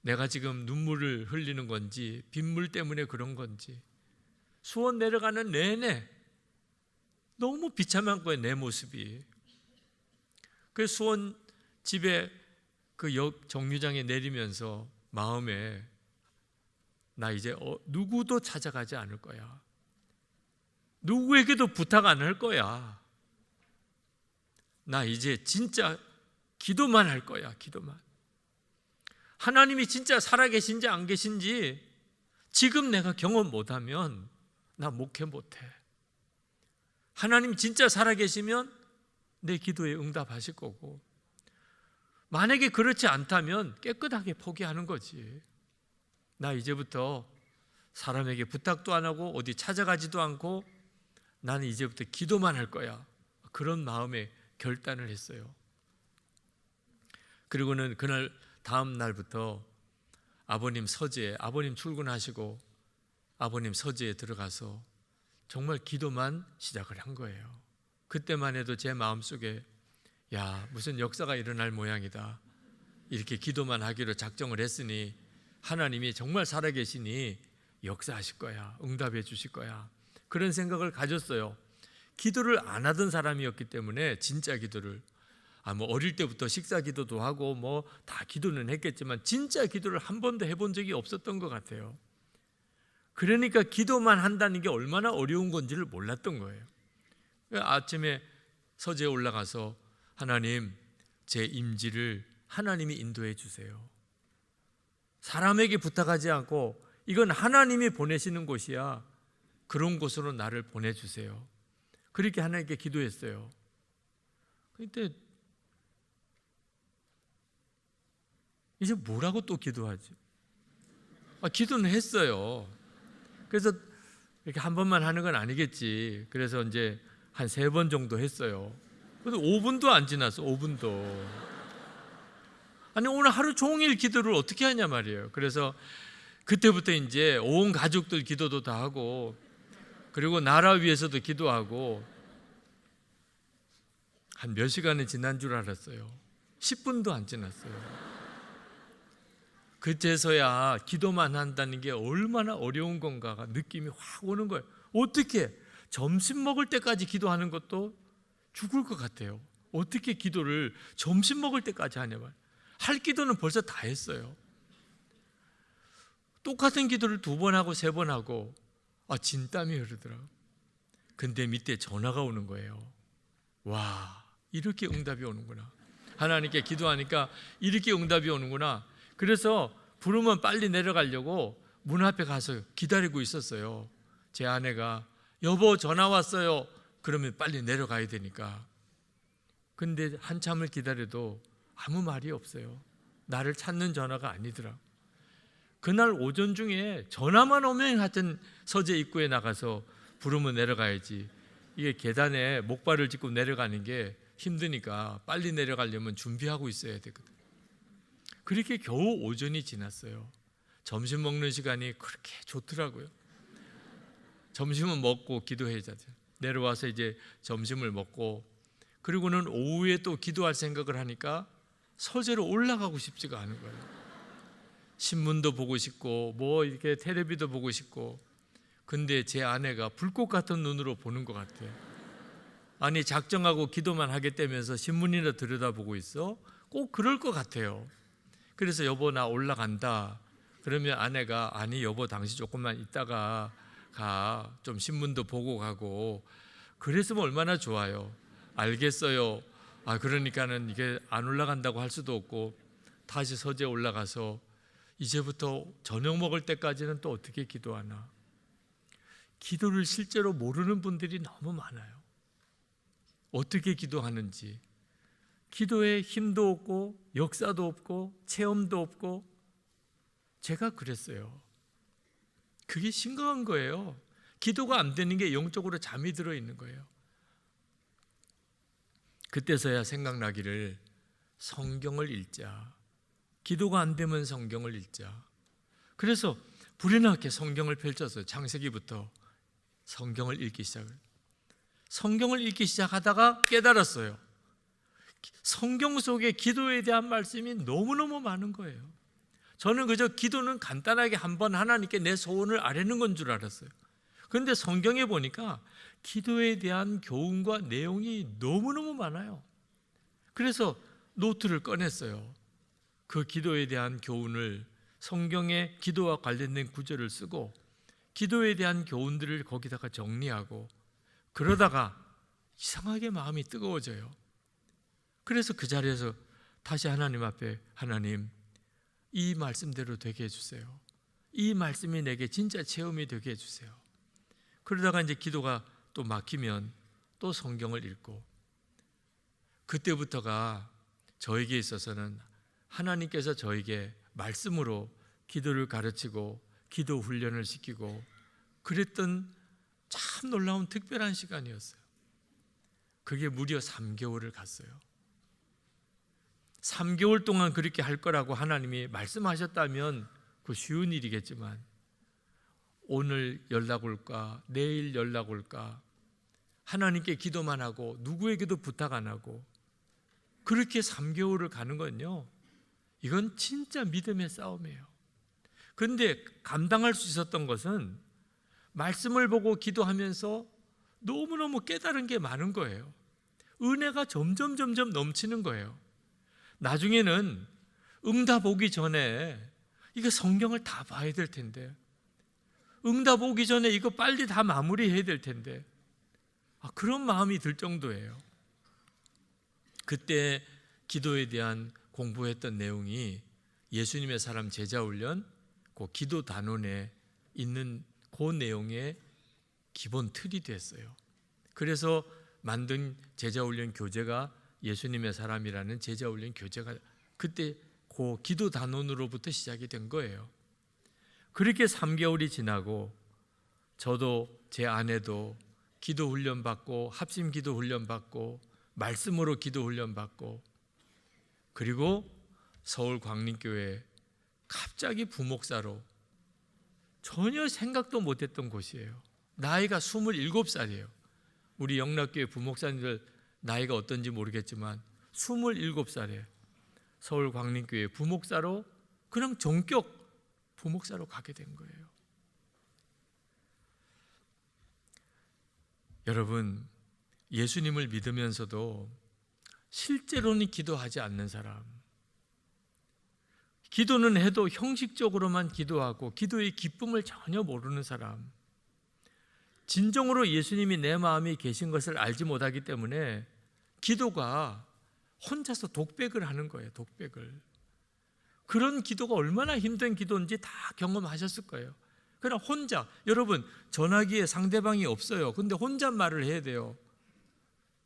A: 내가 지금 눈물을 흘리는 건지 빗물 때문에 그런 건지 수원 내려가는 내내 너무 비참한 거예요. 내 모습이. 그 수원 집에 그 역 정류장에 내리면서 마음에 나 이제 누구도 찾아가지 않을 거야. 누구에게도 부탁 안 할 거야. 나 이제 진짜 기도만 할 거야. 기도만. 하나님이 진짜 살아계신지 안 계신지 지금 내가 경험 못하면 나 목회 못해. 하나님 진짜 살아계시면 내 기도에 응답하실 거고 만약에 그렇지 않다면 깨끗하게 포기하는 거지. 나 이제부터 사람에게 부탁도 안 하고 어디 찾아가지도 않고 나는 이제부터 기도만 할 거야. 그런 마음에 결단을 했어요. 그리고는 그날 다음 날부터 아버님 서재에 아버님 출근하시고 아버님 서재에 들어가서 정말 기도만 시작을 한 거예요. 그때만 해도 제 마음속에 야 무슨 역사가 일어날 모양이다. 이렇게 기도만 하기로 작정을 했으니 하나님이 정말 살아계시니 역사하실 거야. 응답해 주실 거야. 그런 생각을 가졌어요. 기도를 안 하던 사람이었기 때문에 진짜 기도를 뭐 어릴 때부터 식사 기도도 하고 뭐 다 기도는 했겠지만 진짜 기도를 한 번도 해본 적이 없었던 것 같아요. 그러니까 기도만 한다는 게 얼마나 어려운 건지를 몰랐던 거예요. 아침에 서재에 올라가서 하나님, 제 임지를 하나님이 인도해 주세요. 사람에게 부탁하지 않고 이건 하나님이 보내시는 곳이야. 그런 곳으로 나를 보내주세요. 그렇게 하나님께 기도했어요. 그때 이제 뭐라고 또 기도하지? 기도는 했어요. 그래서 이렇게 한 번만 하는 건 아니겠지. 그래서 이제 한 3번 정도 했어요. 그래도 5분도 안 지났어. 5분도. 아니 오늘 하루 종일 기도를 어떻게 하냐 말이에요. 그래서 그때부터 이제 온 가족들 기도도 다 하고, 그리고 나라 위해서도 기도하고, 한 몇 시간이 지난 줄 알았어요. 10분도 안 지났어요. 그때서야 기도만 한다는 게 얼마나 어려운 건가가 느낌이 확 오는 거예요. 어떻게 점심 먹을 때까지 기도하는 것도 죽을 것 같아요. 어떻게 기도를 점심 먹을 때까지 하냐 말이에요. 할 기도는 벌써 다 했어요. 똑같은 기도를 2번 하고 3번 하고 진땀이 흐르더라고요. 근데 밑에 전화가 오는 거예요. 와, 이렇게 응답이 오는구나. 하나님께 기도하니까 이렇게 응답이 오는구나. 그래서 부르면 빨리 내려가려고 문 앞에 가서 기다리고 있었어요. 제 아내가 여보 전화 왔어요. 그러면 빨리 내려가야 되니까. 근데 한참을 기다려도 아무 말이 없어요. 나를 찾는 전화가 아니더라. 그날 오전 중에 전화만 오면 하여튼 서재 입구에 나가서 부르면 내려가야지. 이게 계단에 목발을 짚고 내려가는 게 힘드니까 빨리 내려가려면 준비하고 있어야 되거든. 그렇게 겨우 오전이 지났어요. 점심 먹는 시간이 그렇게 좋더라고요. 점심은 먹고 기도해야죠. 내려와서 이제 점심을 먹고, 그리고는 오후에 또 기도할 생각을 하니까 서재로 올라가고 싶지가 않은 거예요. 신문도 보고 싶고 뭐 이렇게 텔레비도 보고 싶고. 근데 제 아내가 불꽃 같은 눈으로 보는 것 같아요. 아니 작정하고 기도만 하겠다면서 신문이나 들여다보고 있어? 꼭 그럴 것 같아요. 그래서 여보 나 올라간다. 그러면 아내가 아니 여보 당신 조금만 있다가 가. 좀 신문도 보고 가고. 그랬으면 얼마나 좋아요. 알겠어요. 그러니까는 이게 안 올라간다고 할 수도 없고 다시 서재 올라가서 이제부터 저녁 먹을 때까지는 또 어떻게 기도하나. 기도를 실제로 모르는 분들이 너무 많아요. 어떻게 기도하는지. 기도에 힘도 없고 역사도 없고 체험도 없고. 제가 그랬어요. 그게 심각한 거예요. 기도가 안 되는 게 영적으로 잠이 들어 있는 거예요. 그때서야 생각나기를 성경을 읽자. 기도가 안 되면 성경을 읽자. 그래서 불이 나게 성경을 펼쳤어요. 창세기부터 성경을 읽기 시작을. 성경을 읽기 시작하다가 깨달았어요. 성경 속에 기도에 대한 말씀이 너무너무 많은 거예요. 저는 그저 기도는 간단하게 한번 하나님께 내 소원을 아뢰는 건 줄 알았어요. 그런데 성경에 보니까 기도에 대한 교훈과 내용이 너무너무 많아요. 그래서 노트를 꺼냈어요. 그 기도에 대한 교훈을, 성경의 기도와 관련된 구절을 쓰고 기도에 대한 교훈들을 거기다가 정리하고, 그러다가 이상하게 마음이 뜨거워져요. 그래서 그 자리에서 다시 하나님 앞에 하나님 이 말씀대로 되게 해주세요. 이 말씀이 내게 진짜 체험이 되게 해주세요. 그러다가 이제 기도가 또 막히면 또 성경을 읽고, 그때부터가 저에게 있어서는 하나님께서 저에게 말씀으로 기도를 가르치고 기도 훈련을 시키고 그랬던 참 놀라운 특별한 시간이었어요. 그게 무려 3개월을 갔어요. 3개월 동안 그렇게 할 거라고 하나님이 말씀하셨다면 그 쉬운 일이겠지만 오늘 연락 올까 내일 연락 올까 하나님께 기도만 하고 누구에게도 부탁 안 하고 그렇게 3개월을 가는 건요, 이건 진짜 믿음의 싸움이에요. 그런데 감당할 수 있었던 것은 말씀을 보고 기도하면서 너무너무 깨달은 게 많은 거예요. 은혜가 점점 넘치는 거예요. 나중에는 응답 오기 전에 이게 성경을 다 봐야 될 텐데 응답 오기 전에 이거 빨리 다 마무리해야 될 텐데, 그런 마음이 들 정도예요. 그때 기도에 대한 공부했던 내용이 예수님의 사람 제자훈련 그 기도 단원에 있는 그 내용의 기본 틀이 됐어요. 그래서 만든 제자훈련 교재가 예수님의 사람이라는 제자훈련 교재가 그때 그 기도 단원으로부터 시작이 된 거예요. 그렇게 3개월이 지나고 저도 제 아내도 기도 훈련 받고 합심 기도 훈련 받고 말씀으로 기도 훈련 받고, 그리고 서울 광림교회 갑자기 부목사로 전혀 생각도 못했던 곳이에요. 나이가 27살이에요. 우리 영락교회 부목사님들 나이가 어떤지 모르겠지만 27살에 서울 광림교회 부목사로 그냥 전격 부목사로 가게 된 거예요. 여러분, 예수님을 믿으면서도 실제로는 기도하지 않는 사람, 기도는 해도 형식적으로만 기도하고 기도의 기쁨을 전혀 모르는 사람, 진정으로 예수님이 내 마음에 계신 것을 알지 못하기 때문에 기도가 혼자서 독백을 하는 거예요. 독백을. 그런 기도가 얼마나 힘든 기도인지 다 경험하셨을 거예요. 그냥 혼자, 여러분 전화기에 상대방이 없어요. 근데 혼자 말을 해야 돼요.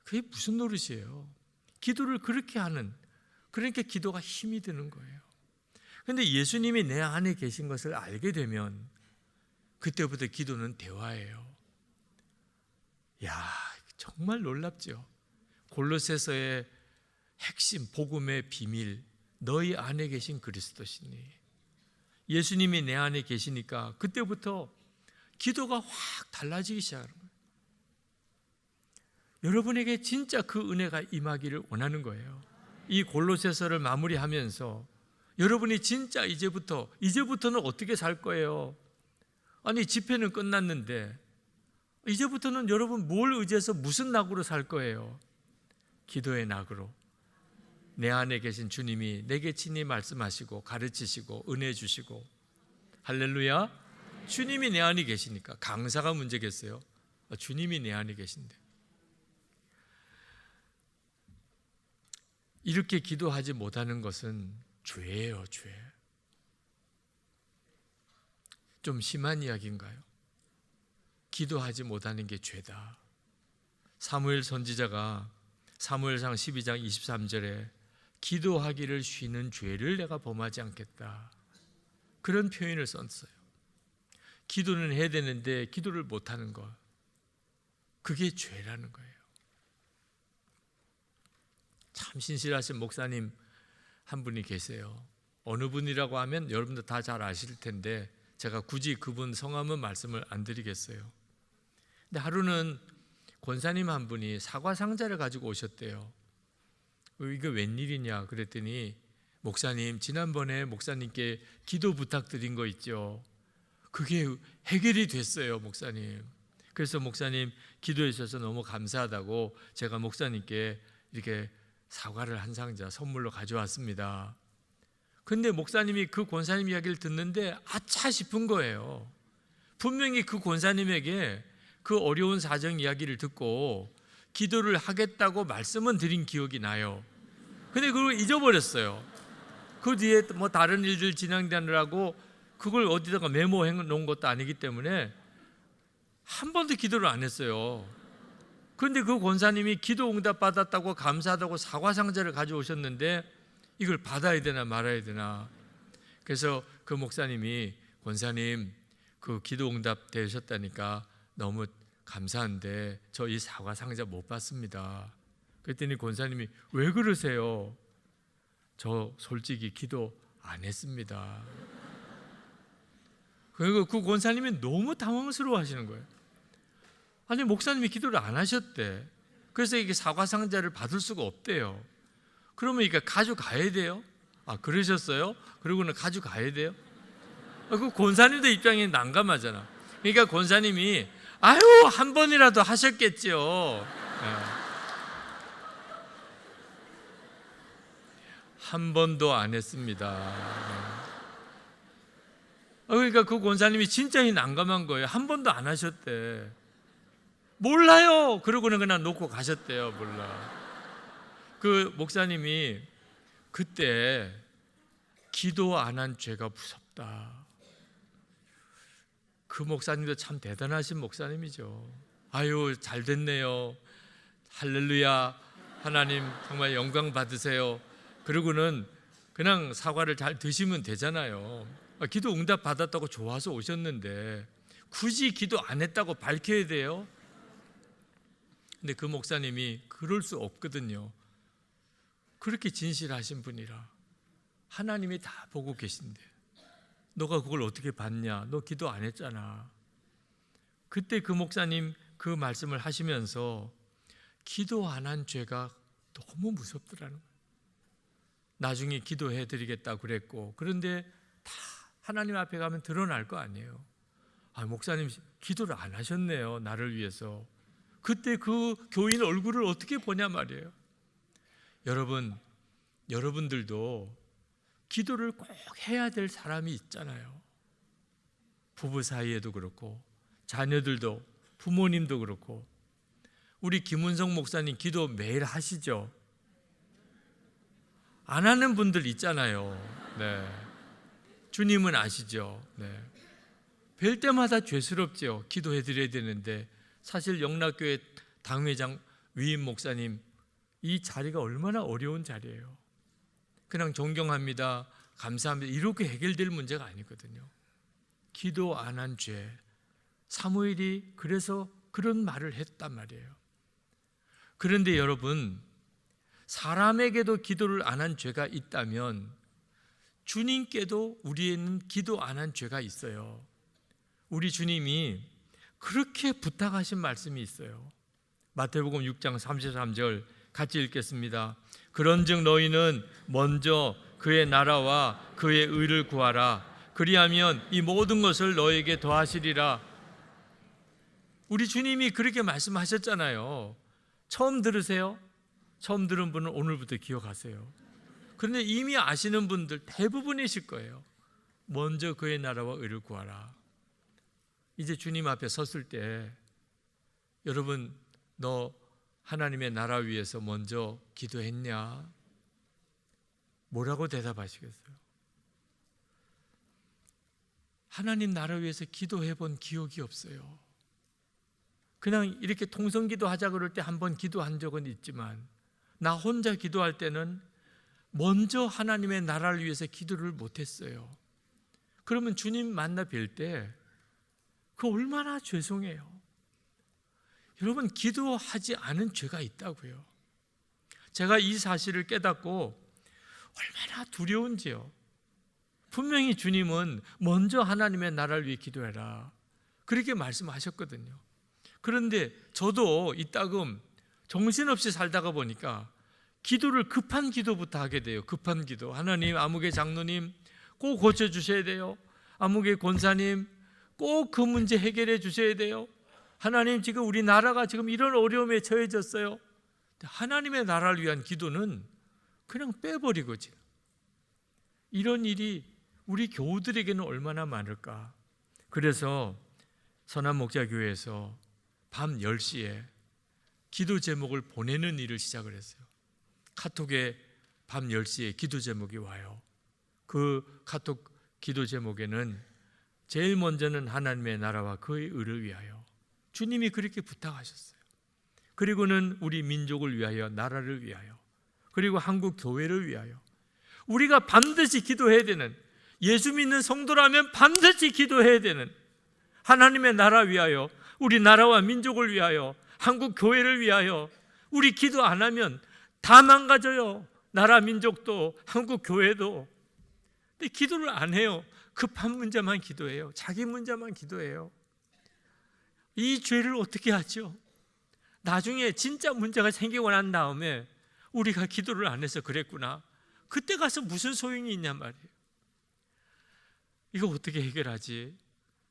A: 그게 무슨 노릇이에요? 기도를 그렇게 하는, 그러니까 기도가 힘이 드는 거예요. 근데 예수님이 내 안에 계신 것을 알게 되면 그때부터 기도는 대화예요. 야, 정말 놀랍죠. 골로새서의 핵심 복음의 비밀, 너희 안에 계신 그리스도시니, 예수님이 내 안에 계시니까 그때부터 기도가 확 달라지기 시작하는 거예요. 여러분에게 진짜 그 은혜가 임하기를 원하는 거예요. 이 골로새서를 마무리하면서 여러분이 진짜 이제부터는 어떻게 살 거예요? 아니, 집회는 끝났는데 이제부터는 여러분 뭘 의지해서 무슨 낙으로 살 거예요? 기도의 낙으로. 내 안에 계신 주님이 내게 친히 말씀하시고 가르치시고 은혜 주시고, 할렐루야. 주님이 내 안에 계시니까 강사가 문제겠어요? 주님이 내 안에 계신데. 이렇게 기도하지 못하는 것은 죄예요, 죄. 좀 심한 이야기인가요? 기도하지 못하는 게 죄다. 사무엘 선지자가 사무엘상 12장 23절에 기도하기를 쉬는 죄를 내가 범하지 않겠다, 그런 표현을 썼어요. 기도는 해야 되는데 기도를 못하는 것, 그게 죄라는 거예요. 참 신실하신 목사님 한 분이 계세요. 어느 분이라고 하면 여러분들 다 잘 아실 텐데 제가 굳이 그분 성함은 말씀을 안 드리겠어요. 근데 하루는 권사님 한 분이 사과 상자를 가지고 오셨대요. 이게 웬일이냐 그랬더니, 목사님 지난번에 목사님께 기도 부탁드린 거 있죠, 그게 해결이 됐어요 목사님. 그래서 목사님 기도해 주셔서 너무 감사하다고 제가 목사님께 이렇게 사과를 한 상자 선물로 가져왔습니다. 근데 목사님이 그 권사님 이야기를 듣는데 아차 싶은 거예요. 분명히 그 권사님에게 그 어려운 사정 이야기를 듣고 기도를 하겠다고 말씀은 드린 기억이 나요. 근데 그걸 잊어버렸어요. 그 뒤에 뭐 다른 일들 진행되느라고 그걸 어디다가 메모해 놓은 것도 아니기 때문에 한 번도 기도를 안 했어요. 그런데 그 권사님이 기도 응답 받았다고 감사하다고 사과 상자를 가져오셨는데 이걸 받아야 되나 말아야 되나. 그래서 그 목사님이, 권사님 그 기도 응답 되셨다니까 너무 감사한데 저 이 사과 상자 못 받습니다. 그랬더니 권사님이, 왜 그러세요? 저 솔직히 기도 안 했습니다. 그리고 그 권사님이 너무 당황스러워 하시는 거예요. 아니, 목사님이 기도를 안 하셨대. 그래서 이게 사과 상자를 받을 수가 없대요. 그러면 이게 가져가야 돼요? 그러셨어요? 그러고는 가져가야 돼요? 그 권사님도 입장이 난감하잖아. 그러니까 권사님이 아유 한 번이라도 하셨겠죠. 한 번도 안 했습니다. 그러니까 그 권사님이 진짜 난감한 거예요. 한 번도 안 하셨대. 몰라요. 그러고는 그냥 놓고 가셨대요. 몰라. 그 목사님이 그때 기도 안 한 죄가 무섭다. 그 목사님도 참 대단하신 목사님이죠. 아유, 잘 됐네요. 할렐루야. 하나님 정말 영광 받으세요. 그러고는 그냥 사과를 잘 드시면 되잖아요. 기도 응답 받았다고 좋아서 오셨는데 굳이 기도 안 했다고 밝혀야 돼요? 근데 그 목사님이 그럴 수 없거든요. 그렇게 진실하신 분이라 하나님이 다 보고 계신데 너가 그걸 어떻게 봤냐? 너 기도 안 했잖아. 그때 그 목사님 그 말씀을 하시면서 기도 안 한 죄가 너무 무섭더라는 거예요. 나중에 기도해 드리겠다고 그랬고, 그런데 다 하나님 앞에 가면 드러날 거 아니에요. 아, 목사님 기도를 안 하셨네요. 나를 위해서. 그때 그 교인 얼굴을 어떻게 보냐 말이에요. 여러분들도 기도를 꼭 해야 될 사람이 있잖아요. 부부 사이에도 그렇고 자녀들도, 부모님도 그렇고. 우리 김은성 목사님 기도 매일 하시죠? 안 하는 분들 있잖아요. 네. 주님은 아시죠? 네. 뵐 때마다 죄스럽죠. 기도해 드려야 되는데. 사실 영락교회 당회장 위임 목사님, 이 자리가 얼마나 어려운 자리예요. 그냥 존경합니다, 감사합니다, 이렇게 해결될 문제가 아니거든요. 기도 안 한 죄. 사무엘이 그래서 그런 말을 했단 말이에요. 그런데 여러분, 사람에게도 기도를 안 한 죄가 있다면 주님께도 우리에는 기도 안 한 죄가 있어요. 우리 주님이 그렇게 부탁하신 말씀이 있어요. 마태복음 6장 33절 같이 읽겠습니다. 그런즉 너희는 먼저 그의 나라와 그의 의를 구하라. 그리하면 이 모든 것을 너에게 더하시리라. 우리 주님이 그렇게 말씀하셨잖아요. 처음 들으세요? 처음 들은 분은 오늘부터 기억하세요. 그런데 이미 아시는 분들 대부분이실 거예요. 먼저 그의 나라와 의를 구하라. 이제 주님 앞에 섰을 때 여러분, 너 하나님의 나라 위해서 먼저 기도했냐? 뭐라고 대답하시겠어요? 하나님 나라 위해서 기도해 본 기억이 없어요. 그냥 이렇게 통성기도 하자 그럴 때 한번 기도한 적은 있지만 나 혼자 기도할 때는 먼저 하나님의 나라를 위해서 기도를 못했어요. 그러면 주님 만나 뵐 때 그 얼마나 죄송해요. 여러분, 기도하지 않은 죄가 있다고요. 제가 이 사실을 깨닫고 얼마나 두려운지요. 분명히 주님은 먼저 하나님의 나라를 위해 기도해라, 그렇게 말씀하셨거든요. 그런데 저도 이따금 정신없이 살다가 보니까 기도를 급한 기도부터 하게 돼요. 급한 기도. 하나님, 아무개 장로님 꼭 고쳐주셔야 돼요. 아무개 권사님 꼭 그 문제 해결해 주셔야 돼요. 하나님, 지금 우리 나라가 지금 이런 어려움에 처해졌어요. 하나님의 나라를 위한 기도는 그냥 빼버리고지. 이런 일이 우리 교우들에게는 얼마나 많을까. 그래서 선한목자교회에서 밤 10시에 기도 제목을 보내는 일을 시작을 했어요. 카톡에 밤 10시에 기도 제목이 와요. 그 카톡 기도 제목에는 제일 먼저는 하나님의 나라와 그의 의를 위하여, 주님이 그렇게 부탁하셨어요. 그리고는 우리 민족을 위하여, 나라를 위하여, 그리고 한국 교회를 위하여 우리가 반드시 기도해야 되는, 예수 믿는 성도라면 반드시 기도해야 되는 하나님의 나라 위하여, 우리 나라와 민족을 위하여, 한국 교회를 위하여. 우리 기도 안 하면 다 망가져요. 나라 민족도 한국 교회도. 근데 기도를 안 해요. 급한 문제만 기도해요. 자기 문제만 기도해요. 이 죄를 어떻게 하죠? 나중에 진짜 문제가 생기고 난 다음에 우리가 기도를 안 해서 그랬구나, 그때 가서 무슨 소용이 있냔 말이에요. 이거 어떻게 해결하지?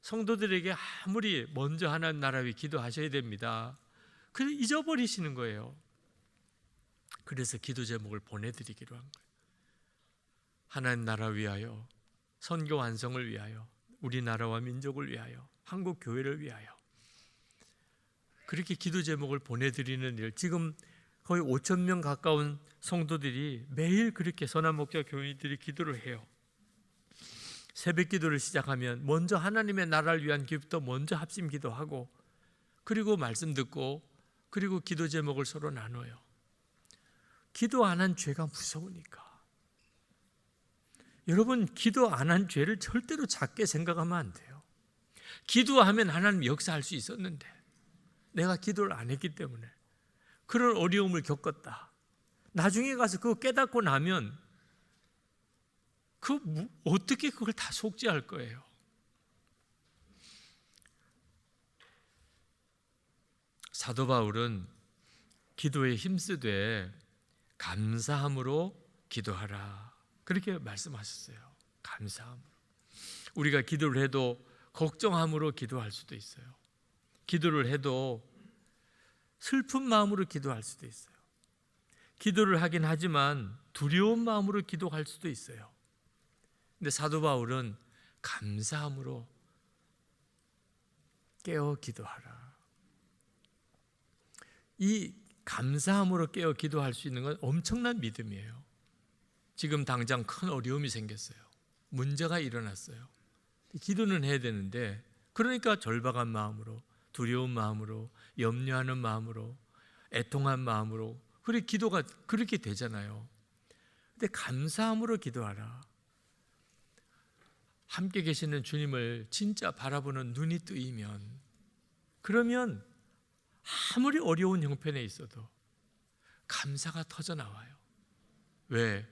A: 성도들에게 아무리 먼저 하나님 나라 위해 기도하셔야 됩니다. 그래서 잊어버리시는 거예요. 그래서 기도 제목을 보내드리기로 한 거예요. 하나님 나라 위하여, 선교 완성을 위하여, 우리나라와 민족을 위하여, 한국 교회를 위하여 그렇게 기도 제목을 보내드리는 일, 지금 거의 5천 명 가까운 성도들이 매일 그렇게 선한 목자 교인들이 기도를 해요. 새벽 기도를 시작하면 먼저 하나님의 나라를 위한 기도부터 먼저 합심 기도하고, 그리고 말씀 듣고, 그리고 기도 제목을 서로 나눠요. 기도 안 한 죄가 무서우니까. 여러분, 기도 안 한 죄를 절대로 작게 생각하면 안 돼요. 기도하면 하나님 역사할 수 있었는데 내가 기도를 안 했기 때문에 그런 어려움을 겪었다. 나중에 가서 그거 깨닫고 나면 어떻게 그걸 다 속죄할 거예요. 사도 바울은 기도에 힘쓰되 감사함으로 기도하라, 그렇게 말씀하셨어요. 감사함으로. 우리가 기도를 해도 걱정함으로 기도할 수도 있어요. 기도를 해도 슬픈 마음으로 기도할 수도 있어요. 기도를 하긴 하지만 두려운 마음으로 기도할 수도 있어요. 근데 사도 바울은 감사함으로 깨어 기도하라. 이 감사함으로 깨어 기도할 수 있는 건 엄청난 믿음이에요. 지금 당장 큰 어려움이 생겼어요. 문제가 일어났어요. 기도는 해야 되는데, 그러니까 절박한 마음으로, 두려운 마음으로, 염려하는 마음으로, 애통한 마음으로, 그래 기도가 그렇게 되잖아요. 근데 감사함으로 기도하라. 함께 계시는 주님을 진짜 바라보는 눈이 뜨이면, 그러면 아무리 어려운 형편에 있어도 감사가 터져 나와요. 왜?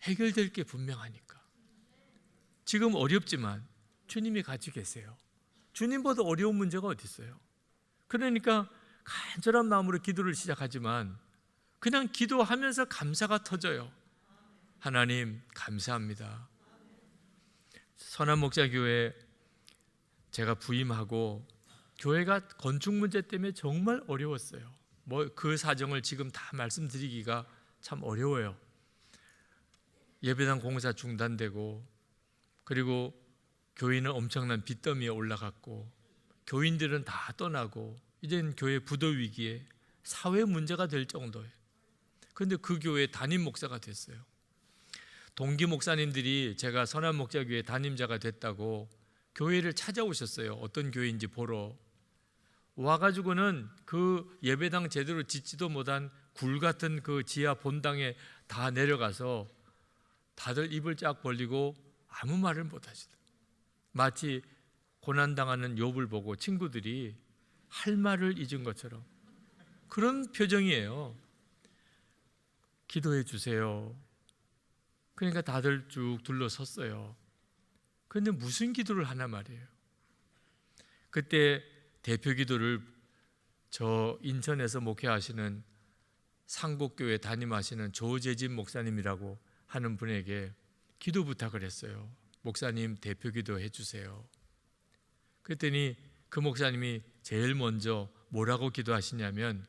A: 해결될 게 분명하니까. 지금 어렵지만 주님이 같이 계세요. 주님보다 어려운 문제가 어디 있어요? 그러니까 간절한 마음으로 기도를 시작하지만 그냥 기도하면서 감사가 터져요. 하나님 감사합니다. 선한 목자 교회 제가 부임하고 교회가 건축 문제 때문에 정말 어려웠어요. 그 사정을 지금 다 말씀드리기가 참 어려워요. 예배당 공사 중단되고, 그리고 교인은 엄청난 빚더미에 올라갔고, 교인들은 다 떠나고, 이제는 교회 부도 위기에 사회 문제가 될 정도예요. 그런데 그 교회 담임 목사가 됐어요. 동기 목사님들이 제가 선한 목자 교회 담임자가 됐다고 교회를 찾아오셨어요. 어떤 교회인지 보러 와가지고는 그 예배당 제대로 짓지도 못한 굴 같은 그 지하 본당에 다 내려가서 다들 입을 쫙 벌리고 아무 말을 못 하시더라고요. 마치 고난당하는 욥을 보고 친구들이 할 말을 잊은 것처럼 그런 표정이에요. 기도해 주세요. 그러니까 다들 쭉 둘러섰어요. 그런데 무슨 기도를 하나 말이에요. 그때 대표 기도를 저 인천에서 목회하시는 상곡교회 담임하시는 조재진 목사님이라고 하는 분에게 기도 부탁을 했어요. 목사님 대표 기도 해주세요. 그랬더니 그 목사님이 제일 먼저 뭐라고 기도하시냐면,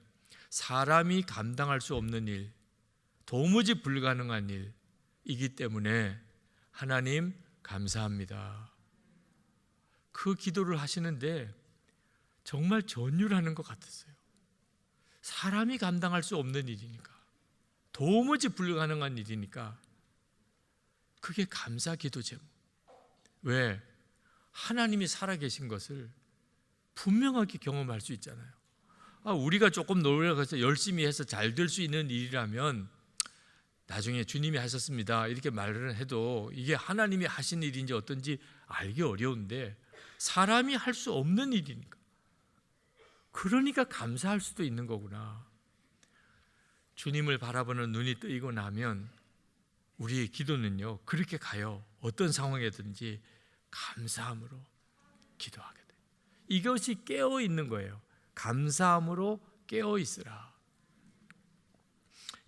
A: 사람이 감당할 수 없는 일, 도무지 불가능한 일이기 때문에 하나님 감사합니다. 그 기도를 하시는데 정말 전율하는 것 같았어요. 사람이 감당할 수 없는 일이니까, 도무지 불가능한 일이니까 그게 감사 기도 제목. 왜? 하나님이 살아계신 것을 분명하게 경험할 수 있잖아요. 우리가 조금 노력해서 열심히 해서 잘 될 수 있는 일이라면 나중에 주님이 하셨습니다 이렇게 말을 해도 이게 하나님이 하신 일인지 어떤지 알기 어려운데, 사람이 할 수 없는 일이니까, 그러니까 감사할 수도 있는 거구나. 주님을 바라보는 눈이 뜨이고 나면 우리의 기도는요 그렇게 가요. 어떤 상황이든지 감사함으로 기도하게 돼요. 이것이 깨어 있는 거예요. 감사함으로 깨어 있으라.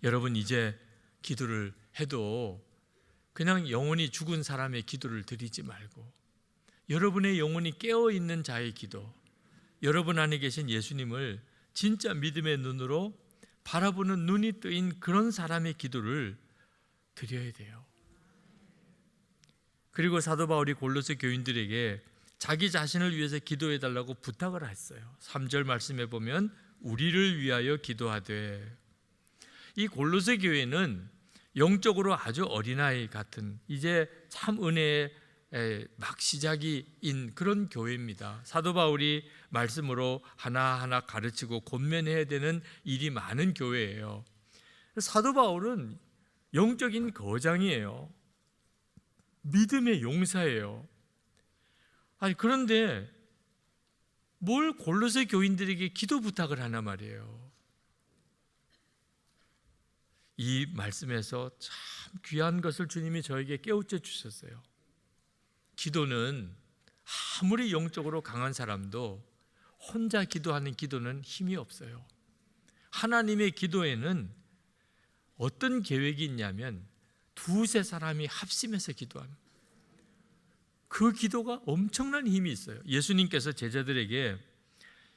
A: 여러분, 이제 기도를 해도 그냥 영혼이 죽은 사람의 기도를 드리지 말고, 여러분의 영혼이 깨어 있는 자의 기도, 여러분 안에 계신 예수님을 진짜 믿음의 눈으로 바라보는 눈이 뜨인 그런 사람의 기도를 드려야 돼요. 그리고 사도 바울이 골로새 교인들에게 자기 자신을 위해서 기도해 달라고 부탁을 했어요. 3절 말씀에 보면 우리를 위하여 기도하되, 이 골로새 교회는 영적으로 아주 어린아이 같은, 이제 참 은혜의 막 시작인 그런 교회입니다. 사도 바울이 말씀으로 하나하나 가르치고 권면해야 되는 일이 많은 교회예요. 사도 바울은 영적인 거장이에요. 믿음의 용사예요. 아니, 그런데 뭘 골로새 교인들에게 기도 부탁을 하나 말이에요. 이 말씀에서 참 귀한 것을 주님이 저에게 깨우쳐 주셨어요. 기도는 아무리 영적으로 강한 사람도 혼자 기도하는 기도는 힘이 없어요. 하나님의 기도에는 어떤 계획이 있냐면 두세 사람이 합심해서 기도하는, 그 기도가 엄청난 힘이 있어요. 예수님께서 제자들에게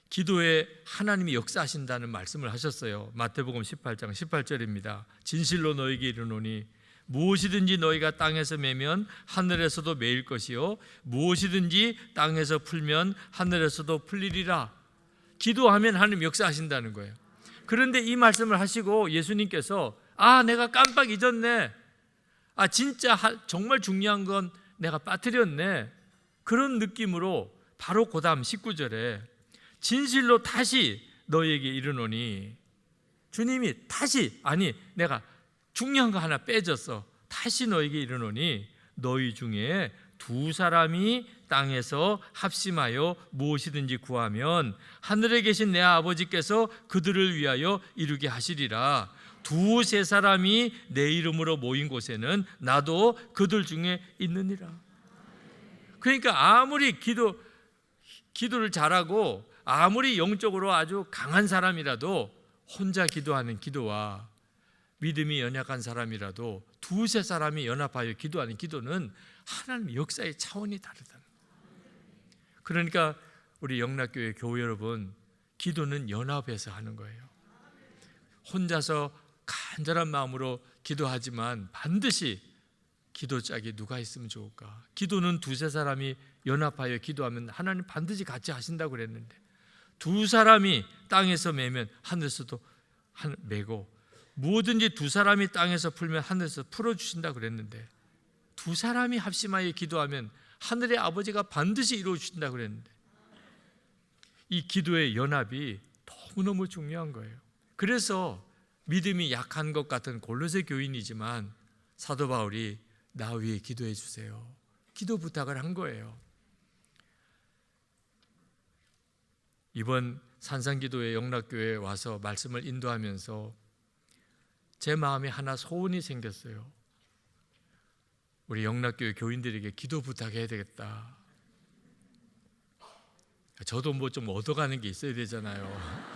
A: 기도에 하나님이 역사하신다는 말씀을 하셨어요. 마태복음 18장 18절입니다. 진실로 너희에게 이르노니 무엇이든지 너희가 땅에서 매면 하늘에서도 매일 것이요 무엇이든지 땅에서 풀면 하늘에서도 풀리리라. 기도하면 하나님 역사하신다는 거예요. 그런데 이 말씀을 하시고 예수님께서 내가 깜빡 잊었네, 진짜 정말 중요한 건 내가 빠뜨렸네, 그런 느낌으로 바로 그 다음 19절에 진실로 다시 너희에게 이르노니, 주님이 다시, 내가 중요한 거 하나 빼줬어, 다시 너희에게 이르노니 너희 중에 두 사람이 땅에서 합심하여 무엇이든지 구하면 하늘에 계신 내 아버지께서 그들을 위하여 이루게 하시리라. 두세 사람이 내 이름으로 모인 곳에는 나도 그들 중에 있느니라. 그러니까 아무리 기도를 잘하고 아무리 영적으로 아주 강한 사람이라도 혼자 기도하는 기도와 믿음이 연약한 사람이라도 두세 사람이 연합하여 기도하는 기도는 하나님의 역사의 차원이 다르다. 그러니까 우리 영락교회 교회 여러분, 기도는 연합해서 하는 거예요. 혼자서 간절한 마음으로 기도하지만 반드시 기도 짝이 누가 있으면 좋을까? 기도는 두세 사람이 연합하여 기도하면 하나님 반드시 같이 하신다고 그랬는데, 두 사람이 땅에서 매면 하늘에서도 매고, 뭐든지 두 사람이 땅에서 풀면 하늘에서 풀어주신다고 그랬는데, 두 사람이 합심하여 기도하면 하늘의 아버지가 반드시 이루어주신다고 그랬는데, 이 기도의 연합이 너무너무 중요한 거예요. 그래서 믿음이 약한 것 같은 골로새 교인이지만 사도 바울이 나 위해 기도해 주세요, 기도 부탁을 한 거예요. 이번 산상기도회 영락교회에 와서 말씀을 인도하면서 제 마음에 하나 소원이 생겼어요. 우리 영락교회 교인들에게 기도 부탁해야 되겠다. 저도 뭐 좀 얻어가는 게 있어야 되잖아요.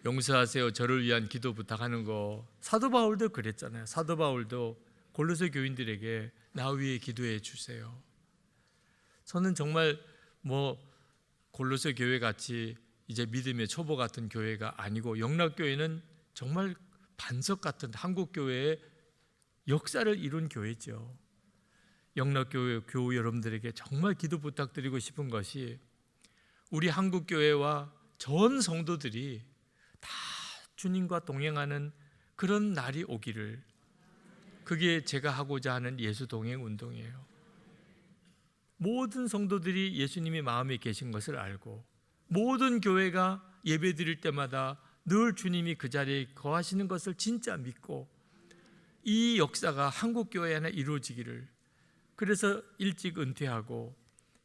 A: 용서하세요, 저를 위한 기도 부탁하는 거. 사도 바울도 그랬잖아요. 사도 바울도 골로새 교인들에게 나 위해 기도해 주세요. 저는 정말 골로새 교회 같이 이제 믿음의 초보 같은 교회가 아니고, 영락교회는 정말 반석 같은 한국교회의 역사를 이룬 교회죠. 영락교회 교우 여러분들에게 정말 기도 부탁드리고 싶은 것이, 우리 한국교회와 전 성도들이 다 주님과 동행하는 그런 날이 오기를, 그게 제가 하고자 하는 예수 동행 운동이에요. 모든 성도들이 예수님이 마음에 계신 것을 알고, 모든 교회가 예배 드릴 때마다 늘 주님이 그 자리에 거하시는 것을 진짜 믿고, 이 역사가 한국교회 안에 이루어지기를, 그래서 일찍 은퇴하고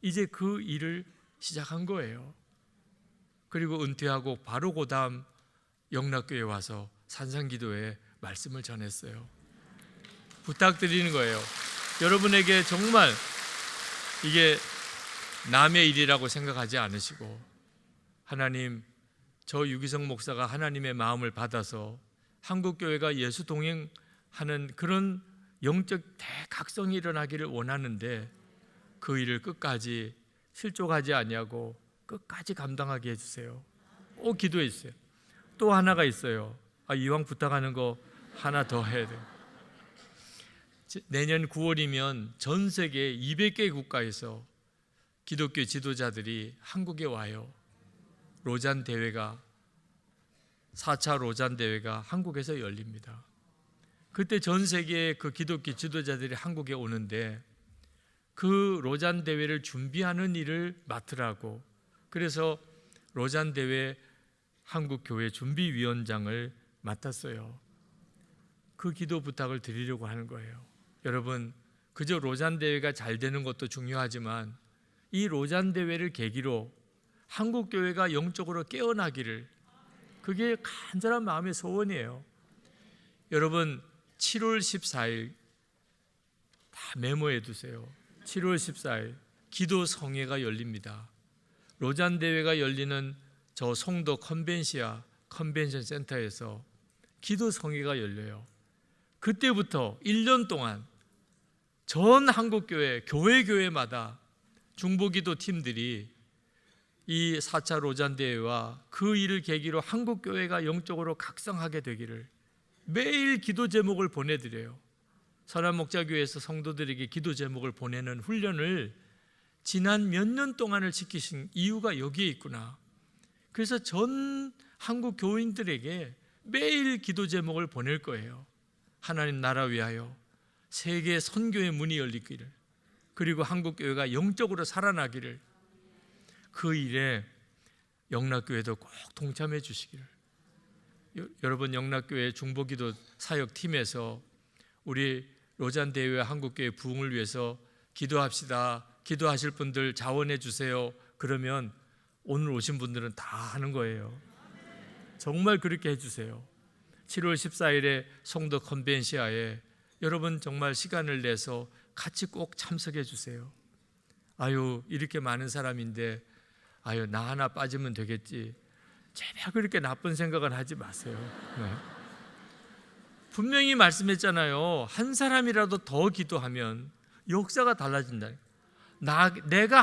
A: 이제 그 일을 시작한 거예요. 그리고 은퇴하고 바로 그 다음 영락교회 와서 산상기도에 말씀을 전했어요. 부탁드리는 거예요. 여러분에게 정말 이게 남의 일이라고 생각하지 않으시고, 하나님, 저 유기성 목사가 하나님의 마음을 받아서 한국교회가 예수 동행하는 그런 영적 대각성이 일어나기를 원하는데, 그 일을 끝까지 실족하지 아니하고 끝까지 감당하게 해주세요. 꼭 기도해 주세요. 또 하나가 있어요. 이왕 부탁하는 거 하나 더 해야 돼요. 내년 9월이면 전 세계 200개 국가에서 기독교 지도자들이 한국에 와요. 로잔 대회가 4차 로잔 대회가 한국에서 열립니다. 그때 전 세계의 그 기독교 지도자들이 한국에 오는데 그 로잔 대회를 준비하는 일을 맡으라고, 그래서 로잔 대회 한국 교회 준비위원장을 맡았어요. 그 기도 부탁을 드리려고 하는 거예요. 여러분, 그저 로잔 대회가 잘 되는 것도 중요하지만 이 로잔 대회를 계기로 한국 교회가 영적으로 깨어나기를, 그게 간절한 마음의 소원이에요. 여러분, 7월 14일 다 메모해 두세요. 7월 14일 기도 성회가 열립니다. 로잔 대회가 열리는 저 송도 컨벤션 센터에서 기도 성회가 열려요. 그때부터 1년 동안 전 한국교회 교회마다 중보기도 팀들이 이 4차 로잔 대회와 그 일을 계기로 한국교회가 영적으로 각성하게 되기를 매일 기도 제목을 보내드려요. 선한목자교회에서 성도들에게 기도 제목을 보내는 훈련을 지난 몇 년 동안을 지키신 이유가 여기에 있구나. 그래서 전 한국 교인들에게 매일 기도 제목을 보낼 거예요. 하나님 나라 위하여 세계 선교의 문이 열리기를, 그리고 한국교회가 영적으로 살아나기를, 그 일에 영락교회도 꼭 동참해 주시기를. 여러분, 영락교회 중보기도 사역팀에서 우리 로잔 대회와 한국교회 부흥을 위해서 기도합시다, 기도하실 분들 자원해 주세요, 그러면 오늘 오신 분들은 다 하는 거예요. 정말 그렇게 해주세요. 7월 14일에 송도 컨벤시아에 여러분 정말 시간을 내서 같이 꼭 참석해 주세요. 아유, 이렇게 많은 사람인데 아유, 나 하나 빠지면 되겠지, 제발 그렇게 나쁜 생각은 하지 마세요. 네. 분명히 말씀했잖아요. 한 사람이라도 더 기도하면 역사가 달라진다. 나도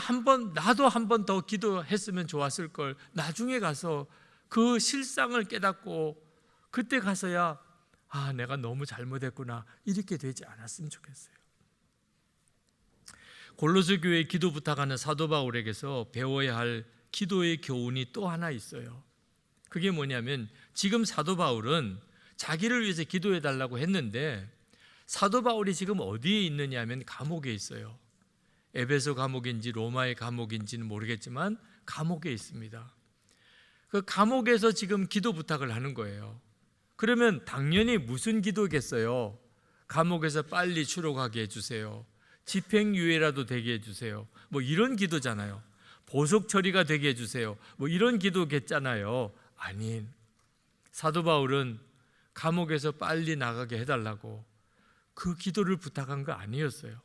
A: 한 번 더 기도했으면 좋았을 걸. 나중에 가서 그 실상을 깨닫고 그때 가서야 내가 너무 잘못했구나, 이렇게 되지 않았으면 좋겠어요. 골로새 교회에 기도 부탁하는 사도 바울에게서 배워야 할 기도의 교훈이 또 하나 있어요. 그게 뭐냐면, 지금 사도 바울은 자기를 위해서 기도해 달라고 했는데 사도 바울이 지금 어디에 있느냐 하면 감옥에 있어요. 에베소 감옥인지 로마의 감옥인지는 모르겠지만 감옥에 있습니다. 그 감옥에서 지금 기도 부탁을 하는 거예요. 그러면 당연히 무슨 기도겠어요? 감옥에서 빨리 추록하게 해주세요, 집행유예라도 되게 해주세요, 뭐 이런 기도잖아요. 보석 처리가 되게 해주세요, 뭐 이런 기도겠잖아요. 아닌, 사도 바울은 감옥에서 빨리 나가게 해달라고 그 기도를 부탁한 거 아니었어요.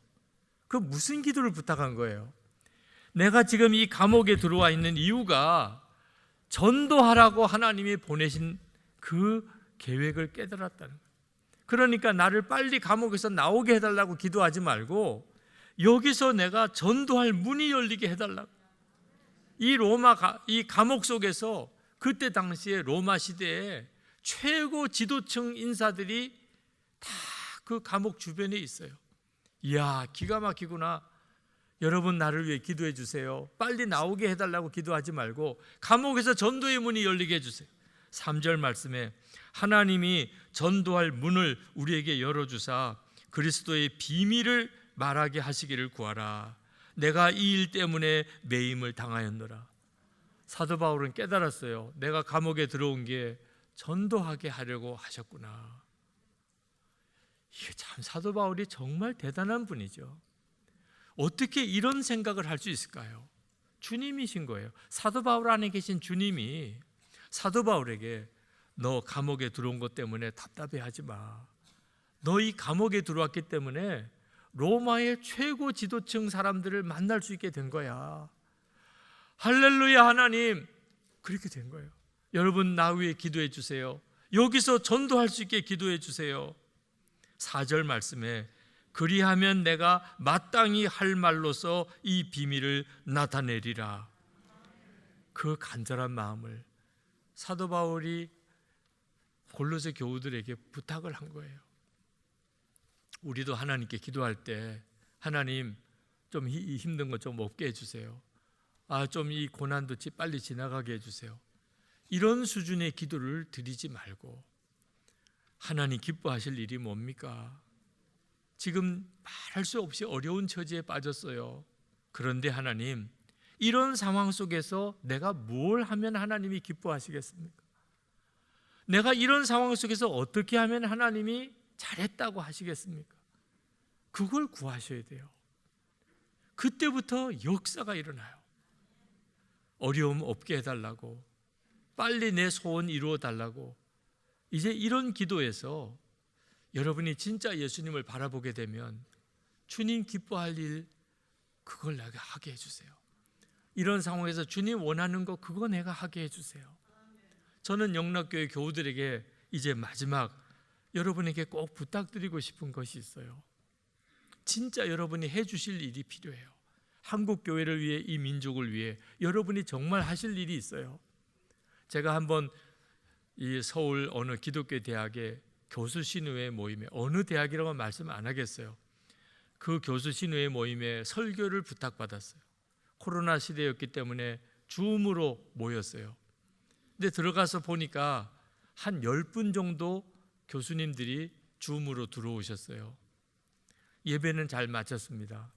A: 그 무슨 기도를 부탁한 거예요? 내가 지금 이 감옥에 들어와 있는 이유가 전도하라고 하나님이 보내신 그 계획을 깨달았다는 거예요. 그러니까 나를 빨리 감옥에서 나오게 해달라고 기도하지 말고 여기서 내가 전도할 문이 열리게 해달라고. 이 감옥 속에서 그때 당시에 로마 시대에 최고 지도층 인사들이 다 그 감옥 주변에 있어요. 이야, 기가 막히구나. 여러분, 나를 위해 기도해 주세요. 빨리 나오게 해달라고 기도하지 말고 감옥에서 전도의 문이 열리게 해주세요. 3절 말씀에 하나님이 전도할 문을 우리에게 열어주사 그리스도의 비밀을 말하게 하시기를 구하라. 내가 이 일 때문에 매임을 당하였노라. 사도 바울은 깨달았어요. 내가 감옥에 들어온 게 전도하게 하려고 하셨구나. 이게 참 사도 바울이 정말 대단한 분이죠. 어떻게 이런 생각을 할 수 있을까요? 주님이신 거예요. 사도 바울 안에 계신 주님이 사도 바울에게 너 감옥에 들어온 것 때문에 답답해하지 마. 너 이 감옥에 들어왔기 때문에 로마의 최고 지도층 사람들을 만날 수 있게 된 거야. 할렐루야, 하나님. 그렇게 된 거예요. 여러분, 나 위해 기도해 주세요. 여기서 전도할 수 있게 기도해 주세요. 4절 말씀에 그리하면 내가 마땅히 할 말로서 이 비밀을 나타내리라. 그 간절한 마음을 사도 바울이 골로새 교우들에게 부탁을 한 거예요. 우리도 하나님께 기도할 때 하나님 좀 힘든 거 좀 없게 해주세요. 좀 이 고난도 빨리 지나가게 해주세요. 이런 수준의 기도를 드리지 말고 하나님 기뻐하실 일이 뭡니까? 지금 말할 수 없이 어려운 처지에 빠졌어요. 그런데 하나님, 이런 상황 속에서 내가 뭘 하면 하나님이 기뻐하시겠습니까? 내가 이런 상황 속에서 어떻게 하면 하나님이 잘했다고 하시겠습니까? 그걸 구하셔야 돼요. 그때부터 역사가 일어나요. 어려움 없게 해달라고, 빨리 내 소원 이루어 달라고. 이제 이런 기도에서 여러분이 진짜 예수님을 바라보게 되면 주님 기뻐할 일, 그걸 내가 하게 해주세요. 이런 상황에서 주님 원하는 거 그거 내가 하게 해주세요. 저는 영락교회 교우들에게 이제 마지막 여러분에게 꼭 부탁드리고 싶은 것이 있어요. 진짜 여러분이 해주실 일이 필요해요. 한국 교회를 위해, 이 민족을 위해 여러분이 정말 하실 일이 있어요. 제가 한번 이 서울 어느 기독교 대학의 교수 신우회 모임에, 어느 대학이라고 말씀 안 하겠어요. 그 교수 신우회 모임에 설교를 부탁받았어요. 코로나 시대였기 때문에 줌으로 모였어요. 근데 들어가서 보니까 한 10분 정도 교수님들이 줌으로 들어오셨어요. 예배는 잘 마쳤습니다.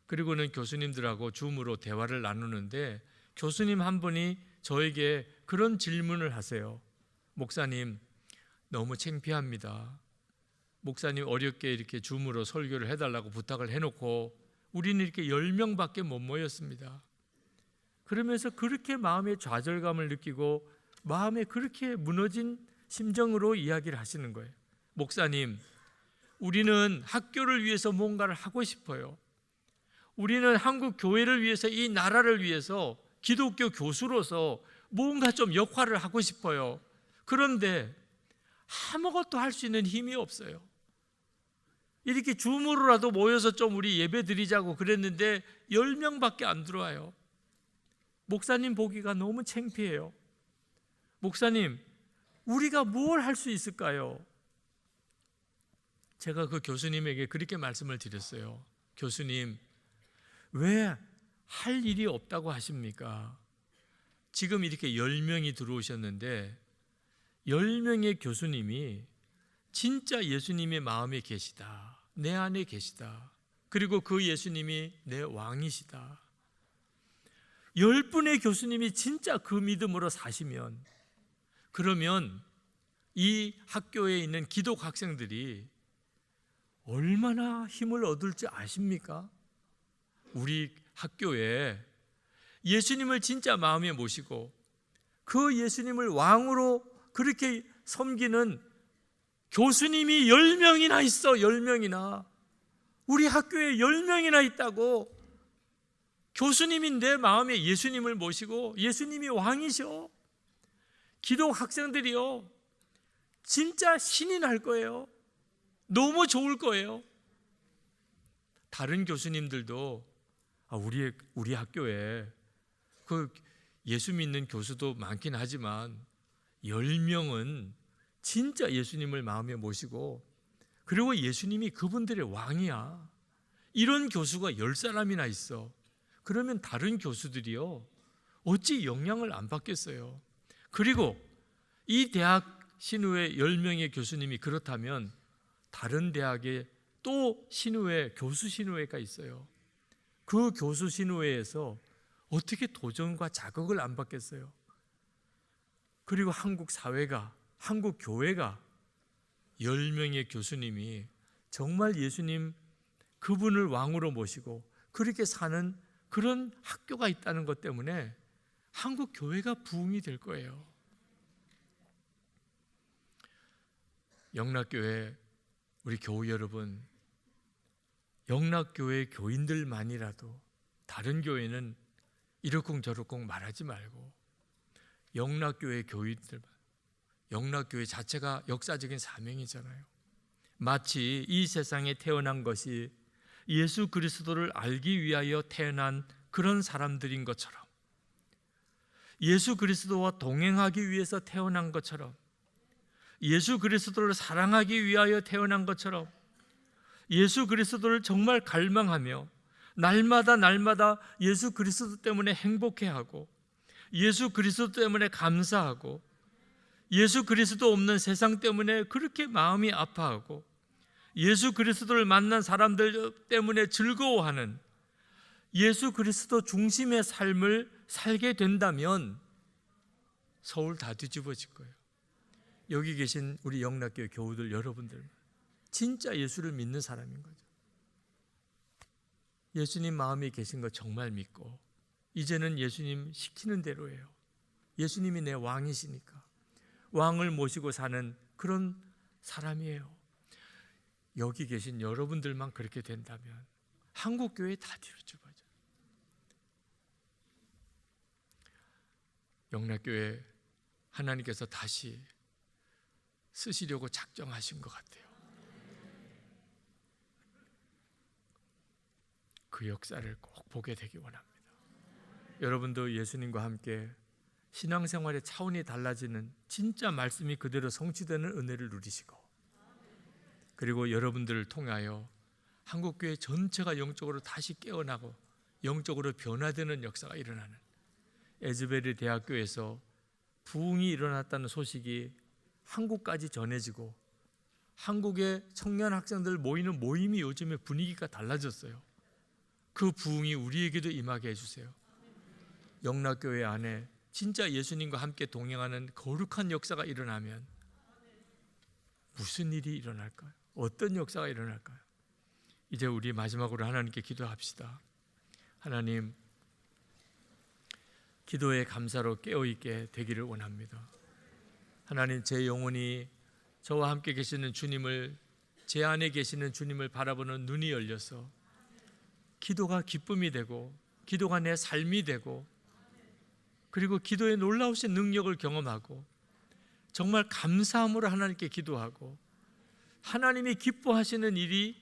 A: 그리고는 교수님들하고 줌으로 대화를 나누는데 교수님 한 분이 저에게 그런 질문을 하세요. 목사님, 너무 창피합니다. 목사님 어렵게 이렇게 줌으로 설교를 해달라고 부탁을 해놓고 우리는 이렇게 10명밖에 못 모였습니다. 그러면서 그렇게 마음의 좌절감을 느끼고 마음에 그렇게 무너진 심정으로 이야기를 하시는 거예요. 목사님, 우리는 학교를 위해서 뭔가를 하고 싶어요. 우리는 한국 교회를 위해서, 이 나라를 위해서 기독교 교수로서 뭔가 좀 역할을 하고 싶어요. 그런데 아무것도 할 수 있는 힘이 없어요. 이렇게 줌으로라도 모여서 좀 우리 예배 드리자고 그랬는데 10명밖에 안 들어와요. 목사님 보기가 너무 창피해요. 목사님, 우리가 뭘 할 수 있을까요? 제가 그 교수님에게 그렇게 말씀을 드렸어요. 교수님, 왜 할 일이 없다고 하십니까? 지금 이렇게 10명이 들어오셨는데 10명의 교수님이 진짜 예수님의 마음에 계시다, 내 안에 계시다, 그리고 그 예수님이 내 왕이시다. 10분의 교수님이 진짜 그 믿음으로 사시면, 그러면 이 학교에 있는 기독 학생들이 얼마나 힘을 얻을지 아십니까? 우리 학교에 예수님을 진짜 마음에 모시고 그 예수님을 왕으로 그렇게 섬기는 교수님이 10명이나 있어. 10명이나. 우리 학교에 10명이나 있다고. 교수님이 내 마음에 예수님을 모시고 예수님이 왕이셔. 기독 학생들이요, 진짜 신이 날 거예요. 너무 좋을 거예요. 다른 교수님들도 우리 학교에 그 예수 믿는 교수도 많긴 하지만 10명은 진짜 예수님을 마음에 모시고, 그리고 예수님이 그분들의 왕이야. 이런 교수가 10사람이나 있어. 그러면 다른 교수들이요, 어찌 영향을 안 받겠어요? 그리고 이 대학 신우회 10명의 교수님이 그렇다면 다른 대학에 또 신우회, 교수 신우회가 있어요. 그 교수 신우회에서 어떻게 도전과 자극을 안 받겠어요? 그리고 한국 사회가, 한국 교회가 10명의 교수님이 정말 예수님 그분을 왕으로 모시고 그렇게 사는 그런 학교가 있다는 것 때문에 한국 교회가 부흥이 될 거예요. 영락교회 우리 교우 여러분, 영락교회 교인들만이라도, 다른 교회는 이러쿵저러쿵 말하지 말고 영락교회 교인들만, 영락교회 자체가 역사적인 사명이잖아요. 마치 이 세상에 태어난 것이 예수 그리스도를 알기 위하여 태어난 그런 사람들인 것처럼, 예수 그리스도와 동행하기 위해서 태어난 것처럼, 예수 그리스도를 사랑하기 위하여 태어난 것처럼, 예수 그리스도를 정말 갈망하며 날마다 예수 그리스도 때문에 행복해하고 예수 그리스도 때문에 감사하고 예수 그리스도 없는 세상 때문에 그렇게 마음이 아파하고 예수 그리스도를 만난 사람들 때문에 즐거워하는 예수 그리스도 중심의 삶을 살게 된다면 서울 다 뒤집어질 거예요. 여기 계신 우리 영락교회 교우들 여러분들 진짜 예수를 믿는 사람인 거죠. 예수님 마음이 계신 거 정말 믿고 이제는 예수님 시키는 대로 해요. 예수님이 내 왕이시니까 왕을 모시고 사는 그런 사람이에요. 여기 계신 여러분들만 그렇게 된다면 한국교회 다 뒤집어져요. 영락교회 하나님께서 다시 쓰시려고 작정하신 것 같아요. 그 역사를 꼭 보게 되기 원합니다. 여러분도 예수님과 함께 신앙생활의 차원이 달라지는 진짜 말씀이 그대로 성취되는 은혜를 누리시고 그리고 여러분들을 통하여 한국교회 전체가 영적으로 다시 깨어나고 영적으로 변화되는 역사가 일어나는 에즈베리 대학교에서 부흥이 일어났다는 소식이 한국까지 전해지고 한국의 청년 학생들 모이는 모임이 요즘에 분위기가 달라졌어요. 그 부흥이 우리에게도 임하게 해주세요. 영락교회 안에 진짜 예수님과 함께 동행하는 거룩한 역사가 일어나면 무슨 일이 일어날까요? 어떤 역사가 일어날까요? 이제 우리 마지막으로 하나님께 기도합시다. 하나님, 기도에 감사로 깨어있게 되기를 원합니다. 하나님, 제 영혼이 저와 함께 계시는 주님을, 제 안에 계시는 주님을 바라보는 눈이 열려서 기도가 기쁨이 되고 기도가 내 삶이 되고 그리고 기도의 놀라우신 능력을 경험하고 정말 감사함으로 하나님께 기도하고 하나님이 기뻐하시는 일이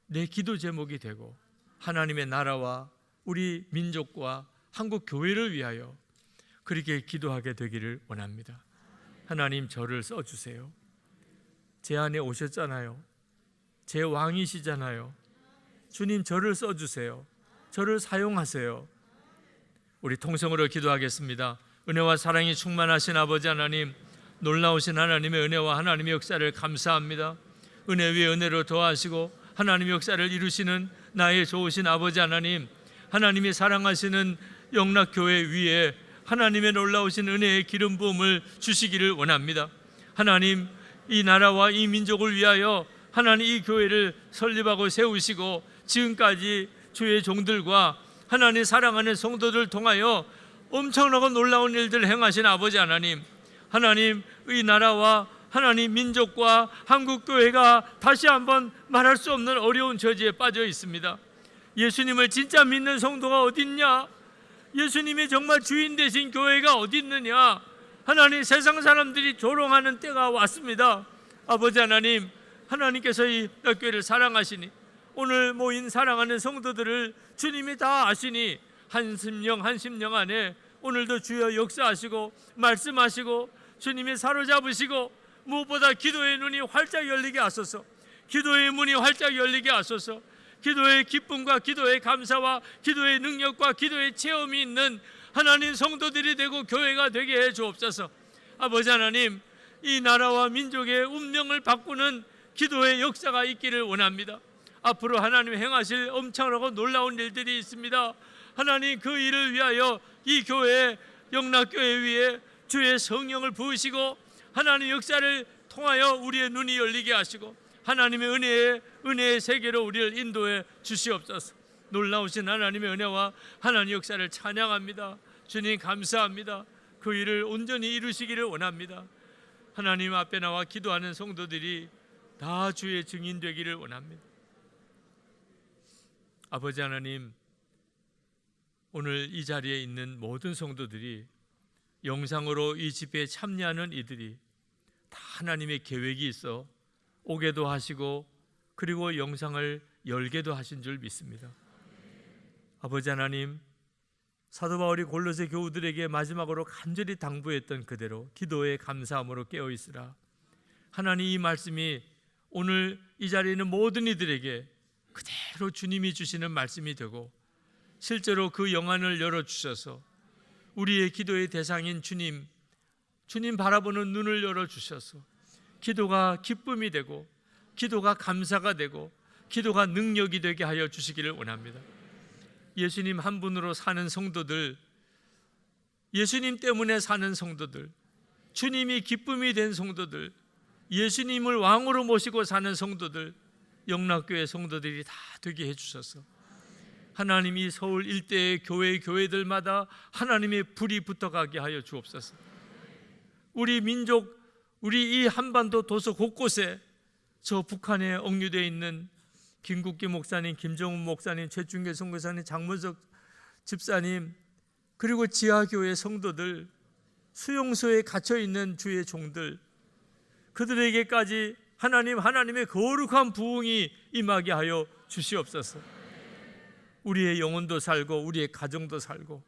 A: 내 기도 제목이 되고 하나님의 나라와 우리 민족과 한국 교회를 위하여 그렇게 기도하게 되기를 원합니다. 하나님, 저를 써주세요. 제 안에 오셨잖아요. 제 왕이시잖아요. 주님, 저를 써주세요. 저를 사용하세요. 우리 통성으로 기도하겠습니다. 은혜와 사랑이 충만하신 아버지 하나님, 놀라우신 하나님의 은혜와 하나님의 역사를 감사합니다. 은혜 위에 은혜로 더하시고 하나님의 역사를 이루시는 나의 좋으신 아버지 하나님, 하나님이 사랑하시는 영락교회 위에 하나님의 놀라우신 은혜의 기름 부음을 주시기를 원합니다. 하나님, 이 나라와 이 민족을 위하여 하나님 이 교회를 설립하고 세우시고 지금까지 주의 종들과 하나님 사랑하는 성도들을 통하여 엄청나고 놀라운 일들을 행하신 아버지 하나님, 하나님 이 나라와 하나님 민족과 한국교회가 다시 한번 말할 수 없는 어려운 저지에 빠져 있습니다. 예수님을 진짜 믿는 성도가 어디 있냐? 예수님이 정말 주인 되신 교회가 어디 있느냐? 하나님, 세상 사람들이 조롱하는 때가 왔습니다. 아버지 하나님, 하나님께서 이 교회를 사랑하시니 오늘 모인 사랑하는 성도들을 주님이 다 아시니 한 심령 안에 오늘도 주여 역사하시고 말씀하시고 주님이 사로잡으시고 무엇보다 기도의 눈이 활짝 열리게 하소서. 기도의 문이 활짝 열리게 하소서. 기도의 기쁨과 기도의 감사와 기도의 능력과 기도의 체험이 있는 하나님 성도들이 되고 교회가 되게 해 주옵소서. 아버지 하나님, 이 나라와 민족의 운명을 바꾸는 기도의 역사가 있기를 원합니다. 앞으로 하나님 행하실 엄청나고 놀라운 일들이 있습니다. 하나님, 그 일을 위하여 이 교회, 영락교회 위에 주의 성령을 부으시고 하나님 역사를 통하여 우리의 눈이 열리게 하시고 하나님의 은혜의 세계로 우리를 인도해 주시옵소서. 놀라우신 하나님의 은혜와 하나님 역사를 찬양합니다. 주님 감사합니다. 그 일을 온전히 이루시기를 원합니다. 하나님 앞에 나와 기도하는 성도들이 다 주의 증인 되기를 원합니다. 아버지 하나님, 오늘 이 자리에 있는 모든 성도들이 영상으로 이 집회에 참여하는 이들이 다 하나님의 계획이 있어 오게도 하시고 그리고 영상을 열게도 하신 줄 믿습니다. 아버지 하나님, 사도 바울이 골로새 교우들에게 마지막으로 간절히 당부했던 그대로 기도에 감사함으로 깨어있으라. 하나님, 이 말씀이 오늘 이 자리에 있는 모든 이들에게 그대로 주님이 주시는 말씀이 되고 실제로 그 영안을 열어주셔서 우리의 기도의 대상인 주님 바라보는 눈을 열어주셔서 기도가 기쁨이 되고 기도가 감사가 되고 기도가 능력이 되게 하여 주시기를 원합니다. 예수님 한 분으로 사는 성도들, 예수님 때문에 사는 성도들, 주님이 기쁨이 된 성도들, 예수님을 왕으로 모시고 사는 성도들, 영락교회 성도들이 다 되게 해주셔서 하나님이 서울 일대의 교회들마다 하나님의 불이 붙어가게 하여 주옵소서. 우리 민족, 우리 이 한반도 도서 곳곳에 저 북한에 억류되어 있는 김국기 목사님, 김정은 목사님, 최충계 선교사님, 장문석 집사님, 그리고 지하교회 성도들, 수용소에 갇혀있는 주의 종들, 그들에게까지 하나님의 거룩한 부흥이 임하게 하여 주시옵소서. 우리의 영혼도 살고 우리의 가정도 살고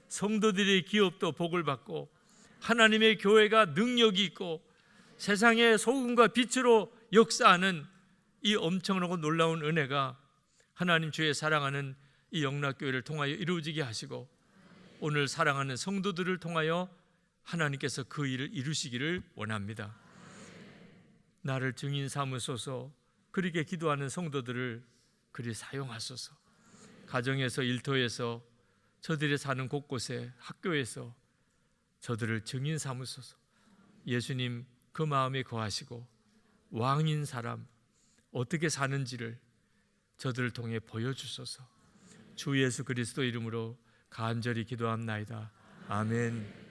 A: 성도들의 기업도 복을 받고 하나님의 교회가 능력이 있고 세상의 소금과 빛으로 역사하는 이 엄청나고 놀라운 은혜가 하나님 주의 사랑하는 이 영락교회를 통하여 이루어지게 하시고 오늘 사랑하는 성도들을 통하여 하나님께서 그 일을 이루시기를 원합니다. 나를 증인 삼으소서. 그렇게 기도하는 성도들을 그리 사용하소서. 가정에서, 일터에서, 저들이 사는 곳곳에, 학교에서 저들을 증인 삼으소서. 예수님 그 마음에 거하시고 왕인 사람 어떻게 사는지를 저들을 통해 보여주소서. 주 예수 그리스도 이름으로 간절히 기도합나이다. 아멘.